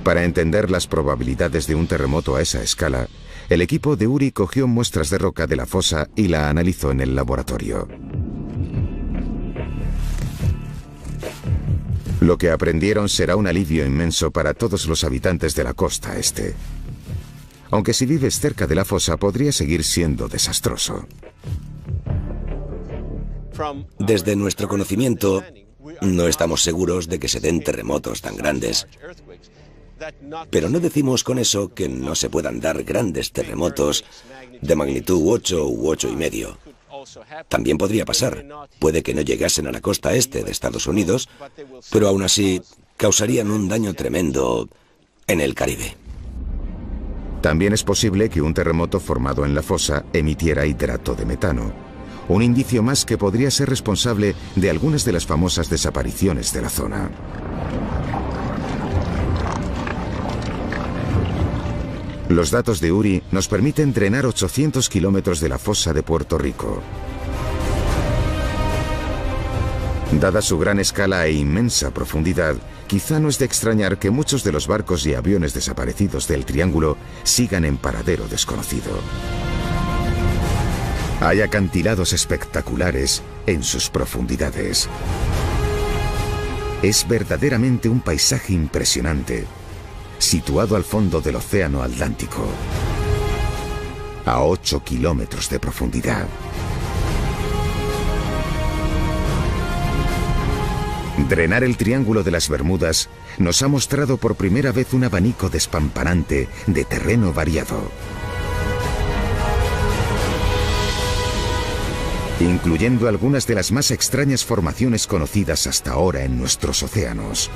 Para entender las probabilidades de un terremoto a esa escala, el equipo de Uri cogió muestras de roca de la fosa y la analizó en el laboratorio. Lo que aprendieron será un alivio inmenso para todos los habitantes de la costa este. Aunque si vives cerca de la fosa podría seguir siendo desastroso. Desde nuestro conocimiento, no estamos seguros de que se den terremotos tan grandes. Pero no decimos con eso que no se puedan dar grandes terremotos de magnitud 8 u 8,5. También podría pasar. Puede que no llegasen a la costa este de Estados Unidos, pero aún así causarían un daño tremendo en el Caribe. También es posible que un terremoto formado en la fosa emitiera hidrato de metano, un indicio más que podría ser responsable de algunas de las famosas desapariciones de la zona. Los datos de Uri nos permiten drenar 800 kilómetros de la fosa de Puerto Rico. Dada su gran escala e inmensa profundidad, quizá no es de extrañar que muchos de los barcos y aviones desaparecidos del Triángulo sigan en paradero desconocido. Hay acantilados espectaculares en sus profundidades. Es verdaderamente un paisaje impresionante, situado al fondo del Océano Atlántico, a 8 kilómetros de profundidad. Drenar el Triángulo de las Bermudas nos ha mostrado por primera vez un abanico despampanante de terreno variado. incluyendo algunas de las más extrañas formaciones conocidas hasta ahora en nuestros océanos.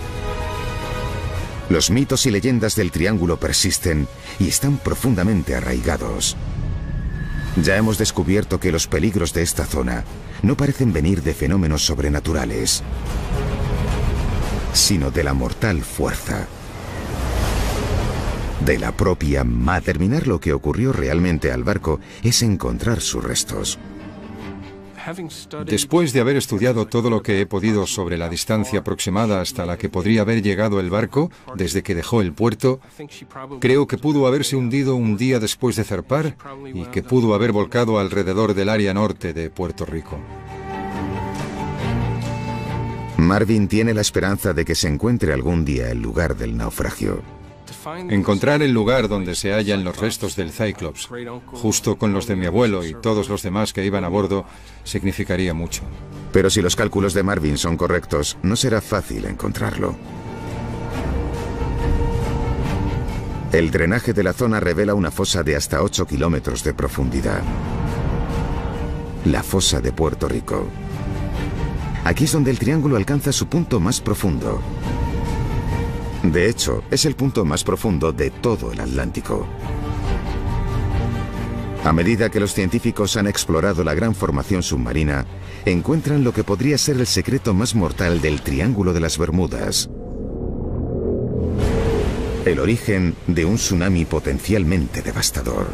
Los mitos y leyendas del Triángulo persisten y están profundamente arraigados. Ya hemos descubierto que los peligros de esta zona no parecen venir de fenómenos sobrenaturales, sino de la mortal fuerza de la propia mar. Determinar lo que ocurrió realmente al barco es encontrar sus restos. Después de haber estudiado todo lo que he podido sobre la distancia aproximada hasta la que podría haber llegado el barco desde que dejó el puerto, creo que pudo haberse hundido un día después de zarpar y que pudo haber volcado alrededor del área norte de Puerto Rico. Marvin tiene la esperanza de que se encuentre algún día el lugar del naufragio. Encontrar el lugar donde se hallan los restos del Cyclops, justo con los de mi abuelo y todos los demás que iban a bordo, significaría mucho. Pero si los cálculos de Marvin son correctos, no será fácil encontrarlo. El drenaje de la zona revela una fosa de hasta 8 kilómetros de profundidad. La fosa de Puerto Rico. Aquí es donde el triángulo alcanza su punto más profundo. De hecho, es el punto más profundo de todo el Atlántico. A medida que los científicos han explorado la gran formación submarina, encuentran lo que podría ser el secreto más mortal del Triángulo de las Bermudas. El origen de un tsunami potencialmente devastador.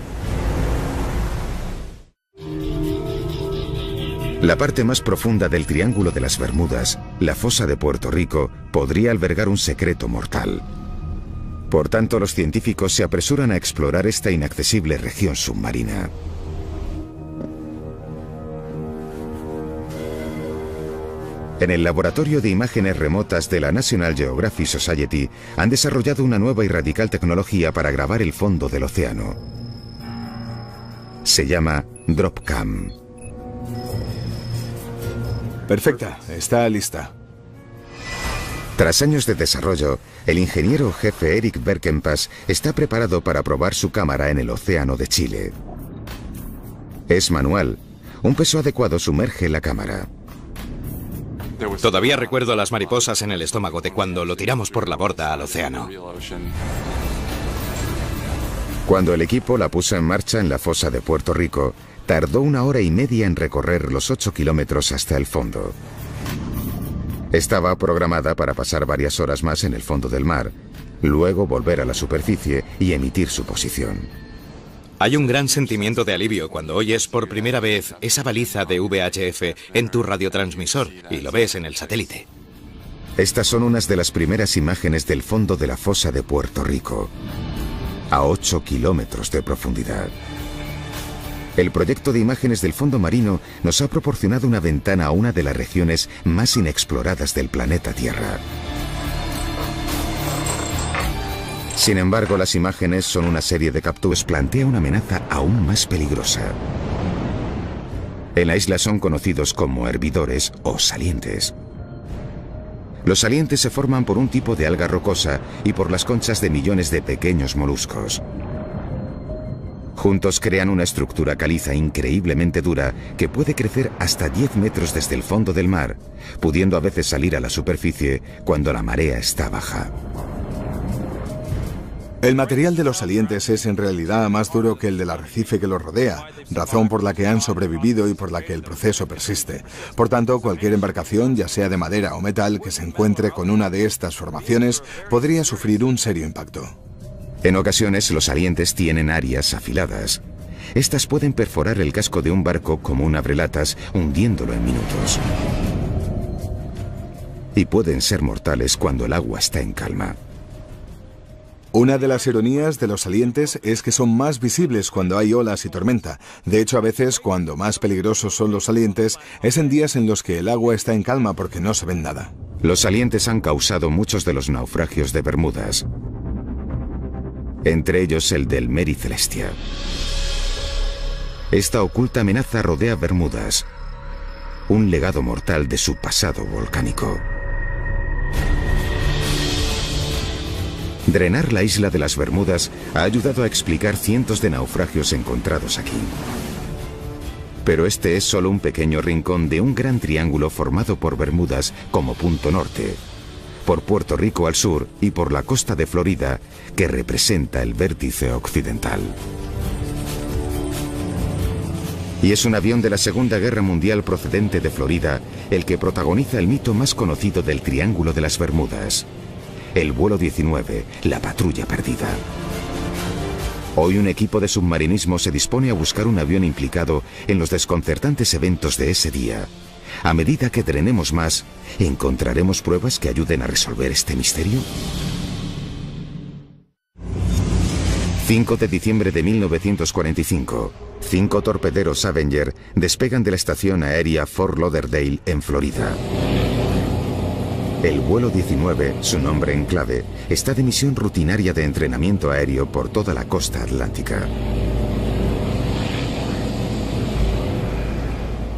La parte más profunda del Triángulo de las Bermudas, la fosa de Puerto Rico, podría albergar un secreto mortal. Por tanto, los científicos se apresuran a explorar esta inaccesible región submarina. En el Laboratorio de Imágenes Remotas de la National Geographic Society han desarrollado una nueva y radical tecnología para grabar el fondo del océano. Se llama DropCam. Perfecta, está lista. Tras años de desarrollo, el ingeniero jefe Eric Berkenpass está preparado para probar su cámara en el océano de Chile. Es manual. Un peso adecuado sumerge la cámara. Todavía recuerdo las mariposas en el estómago de cuando lo tiramos por la borda al océano. Cuando el equipo la puso en marcha en la fosa de Puerto Rico, tardó 1 hora y media en recorrer los 8 kilómetros hasta el fondo. Estaba programada para pasar varias horas más en el fondo del mar, luego volver a la superficie y emitir su posición. Hay un gran sentimiento de alivio cuando oyes por primera vez esa baliza de VHF en tu radiotransmisor y lo ves en el satélite. Estas son unas de las primeras imágenes del fondo de la fosa de Puerto Rico, a 8 kilómetros de profundidad. El proyecto de imágenes del fondo marino nos ha proporcionado una ventana a una de las regiones más inexploradas del planeta Tierra. Sin embargo, las imágenes son una serie de capturas que plantea una amenaza aún más peligrosa. En la isla son conocidos como hervidores o salientes. Los salientes se forman por un tipo de alga rocosa y por las conchas de millones de pequeños moluscos. Juntos crean una estructura caliza increíblemente dura que puede crecer hasta 10 metros desde el fondo del mar, pudiendo a veces salir a la superficie cuando la marea está baja. El material de los salientes es en realidad más duro que el del arrecife que los rodea, razón por la que han sobrevivido y por la que el proceso persiste. Por tanto, cualquier embarcación, ya sea de madera o metal, que se encuentre con una de estas formaciones, podría sufrir un serio impacto. En ocasiones, los salientes tienen áreas afiladas. Estas pueden perforar el casco de un barco como un abrelatas, hundiéndolo en minutos. Y pueden ser mortales cuando el agua está en calma. Una de las ironías de los salientes es que son más visibles cuando hay olas y tormenta. De hecho, a veces, cuando más peligrosos son los salientes, es en días en los que el agua está en calma porque no se ven nada. Los salientes han causado muchos de los naufragios de Bermudas. Entre ellos el del Mary Celestia. Esta oculta amenaza rodea Bermudas, un legado mortal de su pasado volcánico. Drenar la isla de las Bermudas ha ayudado a explicar cientos de naufragios encontrados aquí. Pero este es solo un pequeño rincón de un gran triángulo formado por Bermudas como punto norte, por Puerto Rico al sur y por la costa de Florida, que representa el vértice occidental. Y es un avión de la Segunda Guerra Mundial procedente de Florida el que protagoniza el mito más conocido del Triángulo de las Bermudas: el vuelo 19, la patrulla perdida. Hoy un equipo de submarinismo se dispone a buscar un avión implicado en los desconcertantes eventos de ese día. A medida que drenemos más, ¿encontraremos pruebas que ayuden a resolver este misterio? 5 de diciembre de 1945. 5 torpederos Avenger despegan de la estación aérea Fort Lauderdale en Florida. El vuelo 19, su nombre en clave, está de misión rutinaria de entrenamiento aéreo por toda la costa atlántica.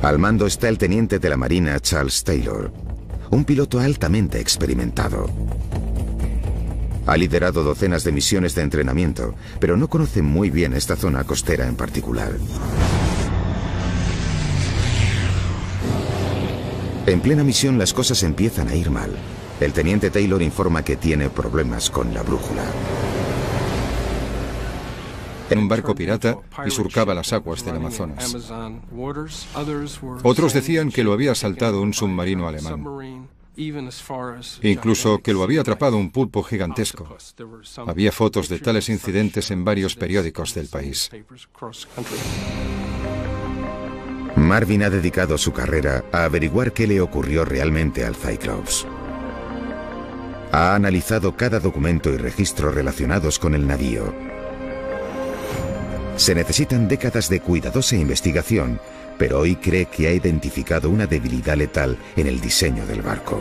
Al mando está el teniente de la Marina Charles Taylor, un piloto altamente experimentado. Ha liderado docenas de misiones de entrenamiento, pero no conoce muy bien esta zona costera en particular. En plena misión las cosas empiezan a ir mal. El teniente Taylor informa que tiene problemas con la brújula. En un barco pirata y surcaba las aguas del Amazonas. Otros decían que lo había asaltado un submarino alemán. Incluso que lo había atrapado un pulpo gigantesco. Había fotos de tales incidentes en varios periódicos del país. Marvin ha dedicado su carrera a averiguar qué le ocurrió realmente al Cyclops. Ha analizado cada documento y registro relacionados con el navío. Se necesitan décadas de cuidadosa investigación, pero hoy cree que ha identificado una debilidad letal en el diseño del barco.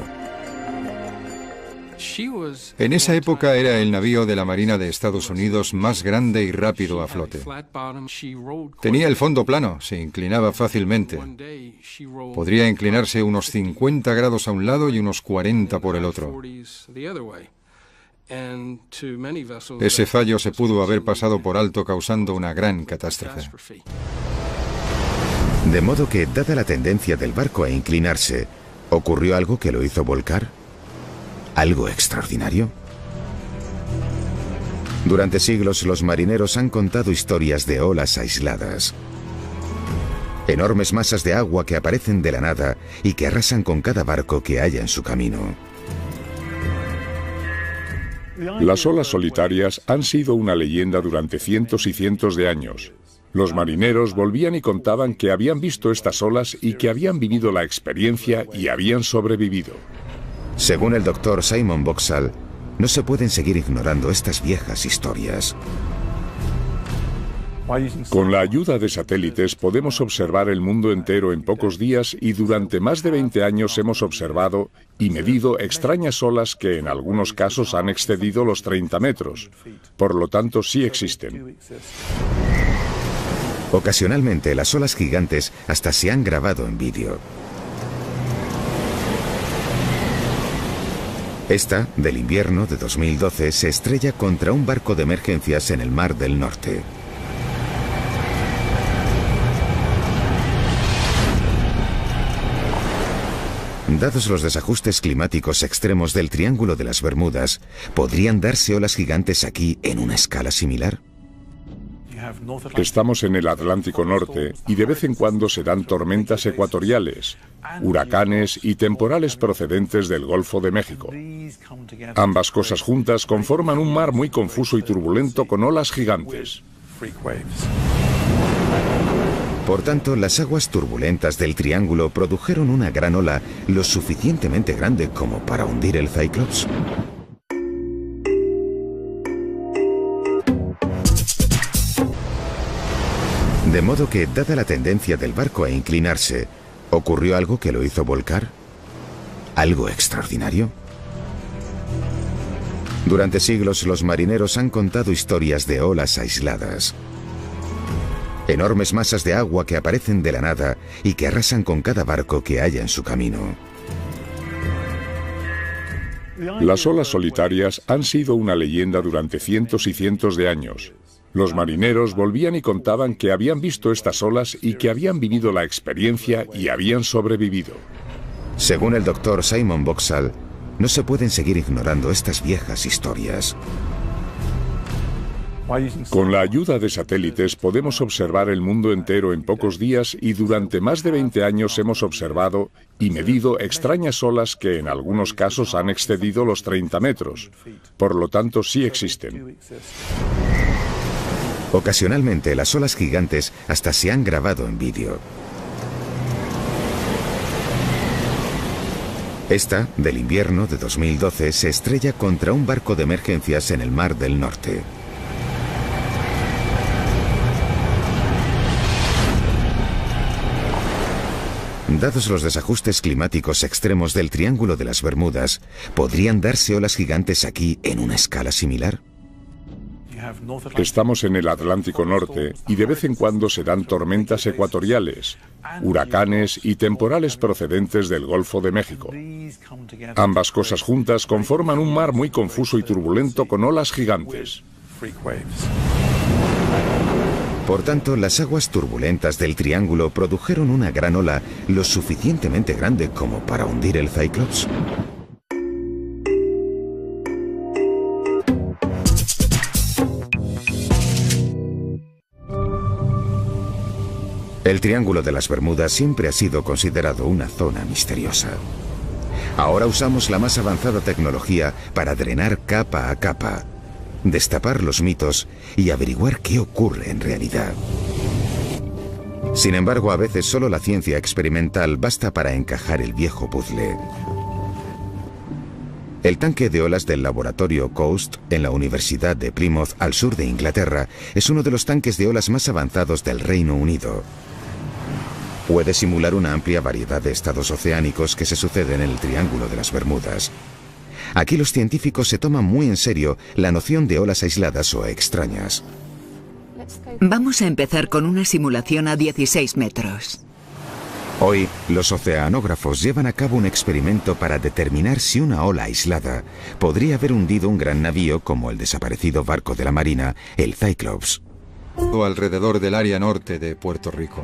En esa época era el navío de la Marina de Estados Unidos más grande y rápido a flote. Tenía el fondo plano, se inclinaba fácilmente. Podría inclinarse unos 50 grados a un lado y unos 40 por el otro. Ese fallo se pudo haber pasado por alto causando una gran catástrofe. De modo que, dada la tendencia del barco a inclinarse, ¿ocurrió algo que lo hizo volcar? ¿Algo extraordinario? Durante siglos los marineros han contado historias de olas aisladas. Enormes masas de agua que aparecen de la nada y que arrasan con cada barco que haya en su camino. Las olas solitarias han sido una leyenda durante cientos y cientos de años. Los marineros volvían y contaban que habían visto estas olas y que habían vivido la experiencia y habían sobrevivido. Según el doctor Simon Boxall, no se pueden seguir ignorando estas viejas historias. Con la ayuda de satélites podemos observar el mundo entero en pocos días y durante más de 20 años hemos observado y medido extrañas olas que en algunos casos han excedido los 30 metros. Por lo tanto, sí existen. Ocasionalmente las olas gigantes hasta se han grabado en vídeo. Esta, del invierno de 2012, se estrella contra un barco de emergencias en el Mar del Norte. Dados los desajustes climáticos extremos del Triángulo de las Bermudas, ¿podrían darse olas gigantes aquí en una escala similar? Estamos en el Atlántico Norte y de vez en cuando se dan tormentas ecuatoriales, huracanes y temporales procedentes del Golfo de México. Ambas cosas juntas conforman un mar muy confuso y turbulento con olas gigantes. Por tanto, las aguas turbulentas del Triángulo produjeron una gran ola lo suficientemente grande como para hundir el Cyclops. De modo que, dada la tendencia del barco a inclinarse, ¿ocurrió algo que lo hizo volcar? ¿Algo extraordinario? Durante siglos los marineros han contado historias de olas aisladas. Enormes masas de agua que aparecen de la nada y que arrasan con cada barco que haya en su camino. Las olas solitarias han sido una leyenda durante cientos y cientos de años. Los marineros volvían y contaban que habían visto estas olas y que habían vivido la experiencia y habían sobrevivido. Según el doctor Simon Boxall, no se pueden seguir ignorando estas viejas historias. Con la ayuda de satélites podemos observar el mundo entero en pocos días y durante más de 20 años hemos observado y medido extrañas olas que en algunos casos han excedido los 30 metros. Por lo tanto, sí existen. Ocasionalmente, las olas gigantes hasta se han grabado en vídeo. Esta, del invierno de 2012, se estrella contra un barco de emergencias en el Mar del Norte. Dados los desajustes climáticos extremos del Triángulo de las Bermudas, ¿podrían darse olas gigantes aquí en una escala similar? Estamos en el Atlántico Norte y de vez en cuando se dan tormentas ecuatoriales, huracanes y temporales procedentes del Golfo de México. Ambas cosas juntas conforman un mar muy confuso y turbulento con olas gigantes. Por tanto, las aguas turbulentas del Triángulo produjeron una gran ola lo suficientemente grande como para hundir el Cyclops. El Triángulo de las Bermudas siempre ha sido considerado una zona misteriosa. Ahora usamos la más avanzada tecnología para drenar capa a capa, destapar los mitos y averiguar qué ocurre en realidad. Sin embargo, a veces solo la ciencia experimental basta para encajar el viejo puzzle. El tanque de olas del laboratorio Coast en la Universidad de Plymouth, al sur de Inglaterra, es uno de los tanques de olas más avanzados del Reino Unido. Puede simular una amplia variedad de estados oceánicos que se suceden en el Triángulo de las Bermudas. Aquí los científicos se toman muy en serio la noción de olas aisladas o extrañas. Vamos a empezar con una simulación a 16 metros. Hoy, los oceanógrafos llevan a cabo un experimento para determinar si una ola aislada podría haber hundido un gran navío como el desaparecido barco de la Marina, el Cyclops. Alrededor del área norte de Puerto Rico.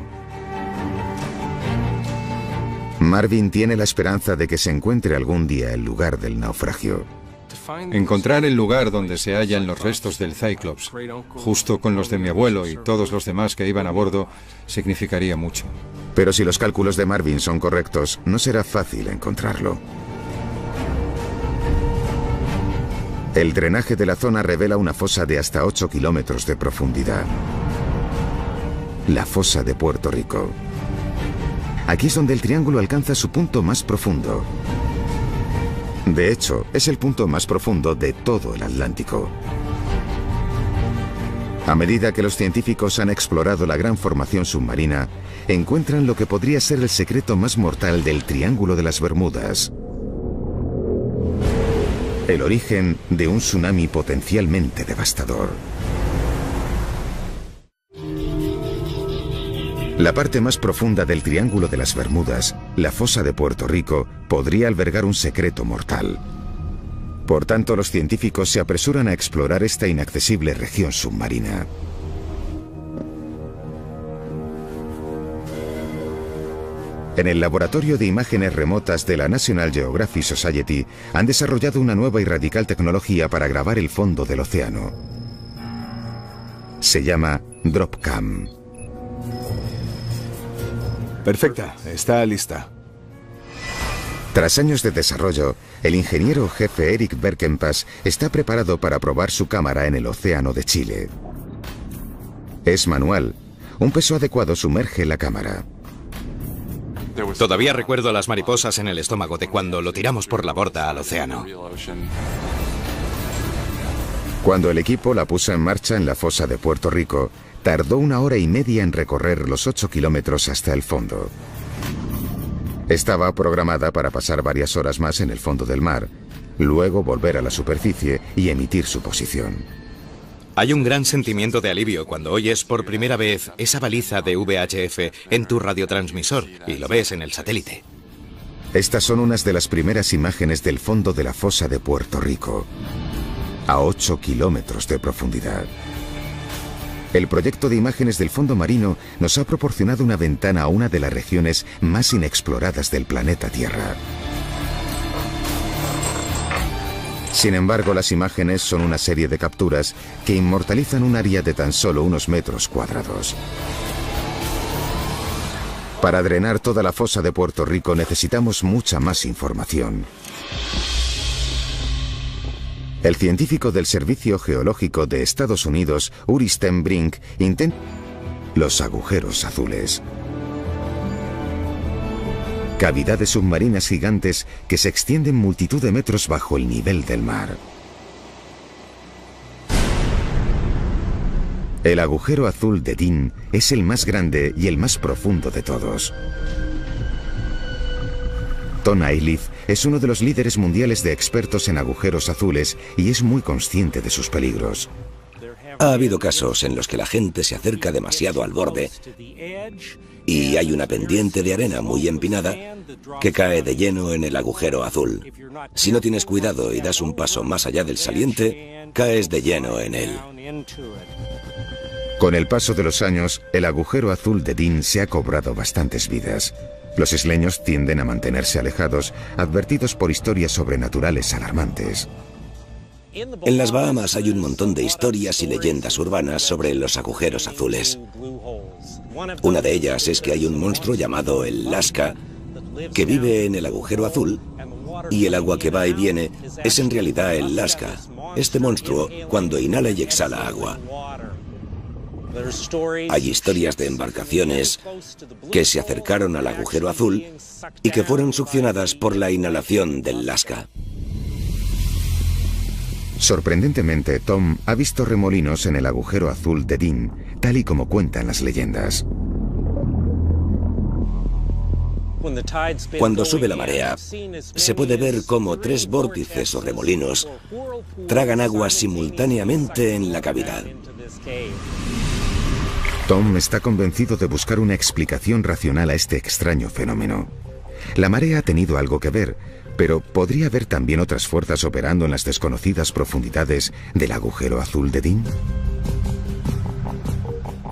Marvin tiene la esperanza de que se encuentre algún día el lugar del naufragio. Encontrar el lugar donde se hallan los restos del Cyclops, justo con los de mi abuelo y todos los demás que iban a bordo, significaría mucho. Pero si los cálculos de Marvin son correctos, no será fácil encontrarlo. El drenaje de la zona revela una fosa de hasta 8 kilómetros de profundidad. La fosa de Puerto Rico. Aquí es donde el triángulo alcanza su punto más profundo. De hecho, es el punto más profundo de todo el Atlántico. A medida que los científicos han explorado la gran formación submarina, encuentran lo que podría ser el secreto más mortal del Triángulo de las Bermudas. El origen de un tsunami potencialmente devastador. La parte más profunda del Triángulo de las Bermudas, la fosa de Puerto Rico, podría albergar un secreto mortal. Por tanto, los científicos se apresuran a explorar esta inaccesible región submarina. En el Laboratorio de Imágenes Remotas de la National Geographic Society han desarrollado una nueva y radical tecnología para grabar el fondo del océano. Se llama DropCam. Perfecta, está lista. Tras años de desarrollo, el ingeniero jefe Eric Berkenpass está preparado para probar su cámara en el océano de Chile. Es manual. Un peso adecuado sumerge la cámara. Todavía recuerdo las mariposas en el estómago de cuando lo tiramos por la borda al océano. Cuando el equipo la puso en marcha en la fosa de Puerto Rico, tardó 1 hora y media en recorrer los 8 kilómetros hasta el fondo. Estaba programada para pasar varias horas más en el fondo del mar, luego volver a la superficie y emitir su posición. Hay un gran sentimiento de alivio cuando oyes por primera vez esa baliza de VHF en tu radiotransmisor y lo ves en el satélite. Estas son unas de las primeras imágenes del fondo de la fosa de Puerto Rico, a 8 kilómetros de profundidad. El proyecto de imágenes del fondo marino nos ha proporcionado una ventana a una de las regiones más inexploradas del planeta Tierra. Sin embargo, las imágenes son una serie de capturas que inmortalizan un área de tan solo unos metros cuadrados. Para drenar toda la fosa de Puerto Rico necesitamos mucha más información. El científico del Servicio Geológico de Estados Unidos, Uri Stenbrink, intenta los agujeros azules. Cavidades submarinas gigantes que se extienden multitud de metros bajo el nivel del mar. El agujero azul de Dean es el más grande y el más profundo de todos. Tom Ayliff es uno de los líderes mundiales de expertos en agujeros azules y es muy consciente de sus peligros. Ha habido casos en los que la gente se acerca demasiado al borde y hay una pendiente de arena muy empinada que cae de lleno en el agujero azul. Si no tienes cuidado y das un paso más allá del saliente, caes de lleno en él. Con el paso de los años, el agujero azul de Dean se ha cobrado bastantes vidas. Los isleños tienden a mantenerse alejados, advertidos por historias sobrenaturales alarmantes. En las Bahamas hay un montón de historias y leyendas urbanas sobre los agujeros azules. Una de ellas es que hay un monstruo llamado el Lasca que vive en el agujero azul y el agua que va y viene es en realidad el Lasca, este monstruo cuando inhala y exhala agua. Hay historias de embarcaciones que se acercaron al agujero azul y que fueron succionadas por la inhalación del Lasca. Sorprendentemente, Tom ha visto remolinos en el agujero azul de Dean, tal y como cuentan las leyendas. Cuando sube la marea, se puede ver cómo 3 vórtices o remolinos tragan agua simultáneamente en la cavidad. Tom está convencido de buscar una explicación racional a este extraño fenómeno. La marea ha tenido algo que ver, pero ¿podría haber también otras fuerzas operando en las desconocidas profundidades del agujero azul de Dean?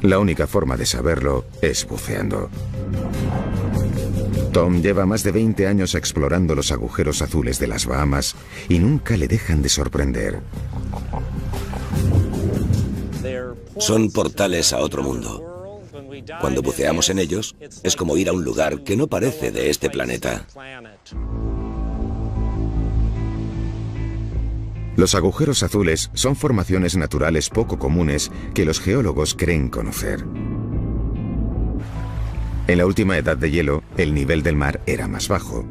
La única forma de saberlo es buceando. Tom lleva más de 20 años explorando los agujeros azules de las Bahamas y nunca le dejan de sorprender. Son portales a otro mundo. Cuando buceamos en ellos, es como ir a un lugar que no parece de este planeta. Los agujeros azules son formaciones naturales poco comunes que los geólogos creen conocer. En la última edad de hielo, el nivel del mar era más bajo.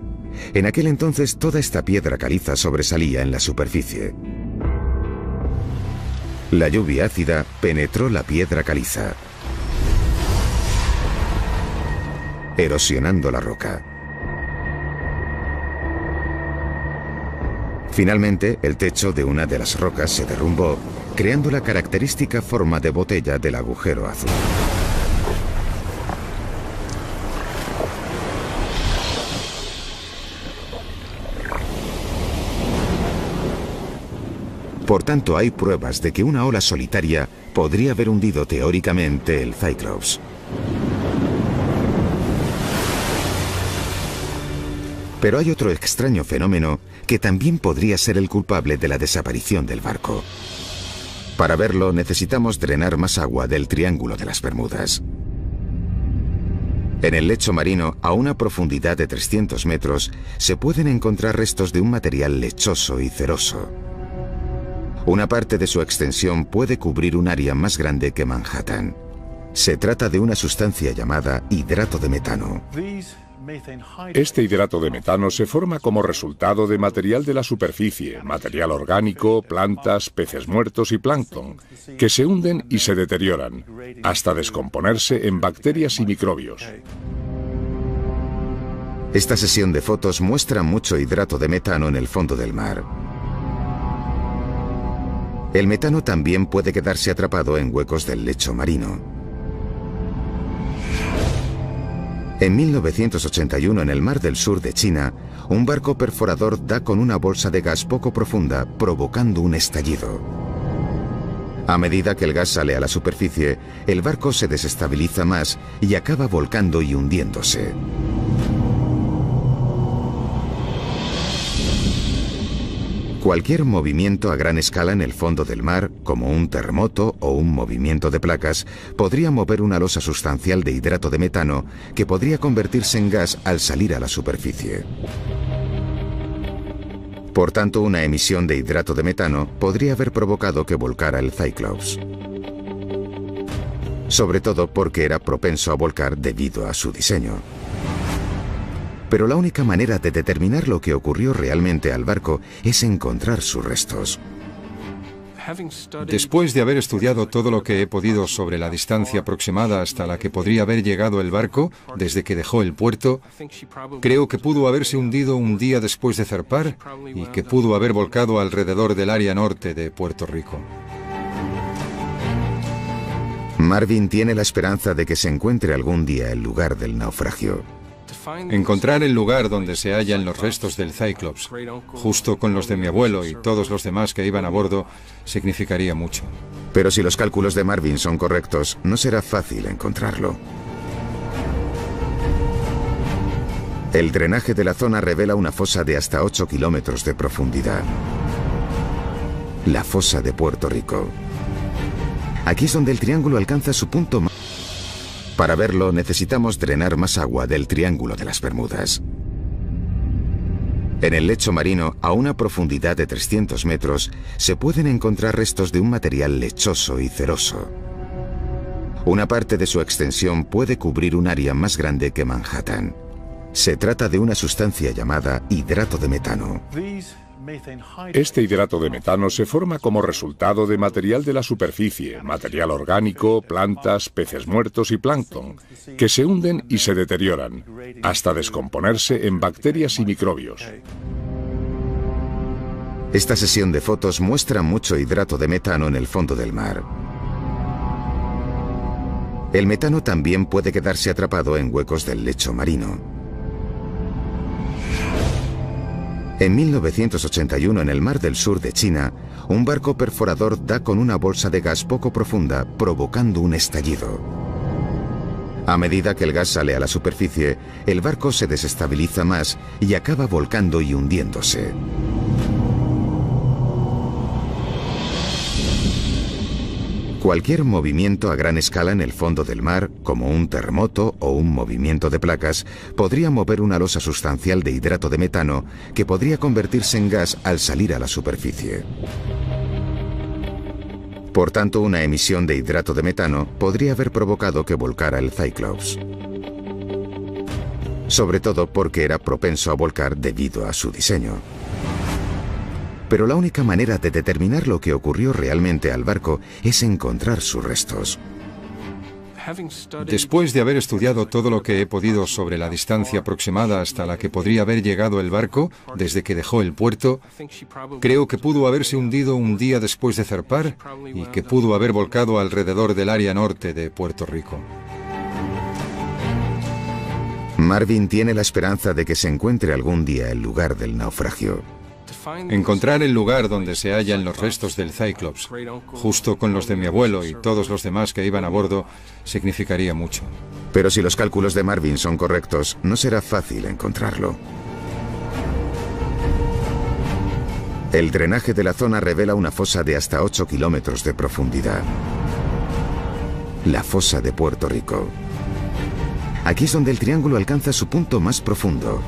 En aquel entonces, toda esta piedra caliza sobresalía en la superficie. La lluvia ácida penetró la piedra caliza, erosionando la roca. Finalmente, el techo de una de las rocas se derrumbó, creando la característica forma de botella del agujero azul. Por tanto, hay pruebas de que una ola solitaria podría haber hundido teóricamente el Cyclops. Pero hay otro extraño fenómeno que también podría ser el culpable de la desaparición del barco. Para verlo, necesitamos drenar más agua del Triángulo de las Bermudas. En el lecho marino, a una profundidad de 300 metros, se pueden encontrar restos de un material lechoso y ceroso. Una parte de su extensión puede cubrir un área más grande que Manhattan. Se trata de una sustancia llamada hidrato de metano. Este hidrato de metano se forma como resultado de material de la superficie, material orgánico, plantas, peces muertos y plancton, que se hunden y se deterioran, hasta descomponerse en bacterias y microbios. Esta sesión de fotos muestra mucho hidrato de metano en el fondo del mar. El metano también puede quedarse atrapado en huecos del lecho marino. En 1981, en el Mar del Sur de China, un barco perforador da con una bolsa de gas poco profunda, provocando un estallido. A medida que el gas sale a la superficie, el barco se desestabiliza más y acaba volcando y hundiéndose. Cualquier movimiento a gran escala en el fondo del mar, como un terremoto o un movimiento de placas, podría mover una losa sustancial de hidrato de metano que podría convertirse en gas al salir a la superficie. Por tanto, una emisión de hidrato de metano podría haber provocado que volcara el Cyclops. Sobre todo porque era propenso a volcar debido a su diseño. Pero la única manera de determinar lo que ocurrió realmente al barco es encontrar sus restos. Después de haber estudiado todo lo que he podido sobre la distancia aproximada hasta la que podría haber llegado el barco desde que dejó el puerto, creo que pudo haberse hundido un día después de zarpar y que pudo haber volcado alrededor del área norte de Puerto Rico. Marvin tiene la esperanza de que se encuentre algún día el lugar del naufragio. Encontrar el lugar donde se hallan los restos del Cyclops, justo con los de mi abuelo y todos los demás que iban a bordo, significaría mucho. Pero si los cálculos de Marvin son correctos, no será fácil encontrarlo. El drenaje de la zona revela una fosa de hasta 8 kilómetros de profundidad. La fosa de Puerto Rico. Aquí es donde el triángulo alcanza su punto más. Para verlo, necesitamos drenar más agua del Triángulo de las Bermudas. En el lecho marino, a una profundidad de 300 metros, se pueden encontrar restos de un material lechoso y ceroso. Una parte de su extensión puede cubrir un área más grande que Manhattan. Se trata de una sustancia llamada hidrato de metano. Este hidrato de metano se forma como resultado de material de la superficie, material orgánico, plantas, peces muertos y plancton, que se hunden y se deterioran, hasta descomponerse en bacterias y microbios. Esta sesión de fotos muestra mucho hidrato de metano en el fondo del mar. El metano también puede quedarse atrapado en huecos del lecho marino. En 1981, en el Mar del Sur de China, un barco perforador da con una bolsa de gas poco profunda, provocando un estallido. A medida que el gas sale a la superficie, el barco se desestabiliza más y acaba volcando y hundiéndose. Cualquier movimiento a gran escala en el fondo del mar, como un terremoto o un movimiento de placas, podría mover una losa sustancial de hidrato de metano que podría convertirse en gas al salir a la superficie. Por tanto, una emisión de hidrato de metano podría haber provocado que volcara el Cyclops. Sobre todo porque era propenso a volcar debido a su diseño. Pero la única manera de determinar lo que ocurrió realmente al barco es encontrar sus restos. Después de haber estudiado todo lo que he podido sobre la distancia aproximada hasta la que podría haber llegado el barco desde que dejó el puerto, creo que pudo haberse hundido un día después de zarpar y que pudo haber volcado alrededor del área norte de Puerto Rico. Marvin tiene la esperanza de que se encuentre algún día el lugar del naufragio. Encontrar el lugar donde se hallan los restos del Cyclops, justo con los de mi abuelo y todos los demás que iban a bordo, significaría mucho. Pero si los cálculos de Marvin son correctos, no será fácil encontrarlo. El drenaje de la zona revela una fosa de hasta 8 kilómetros de profundidad. La fosa de Puerto Rico. Aquí es donde el triángulo alcanza su punto más profundo.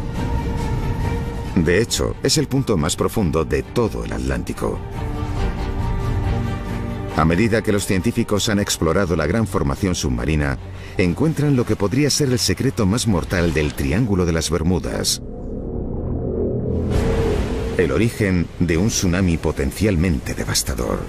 De hecho, es el punto más profundo de todo el Atlántico. A medida que los científicos han explorado la gran formación submarina, encuentran lo que podría ser el secreto más mortal del Triángulo de las Bermudas. El origen de un tsunami potencialmente devastador.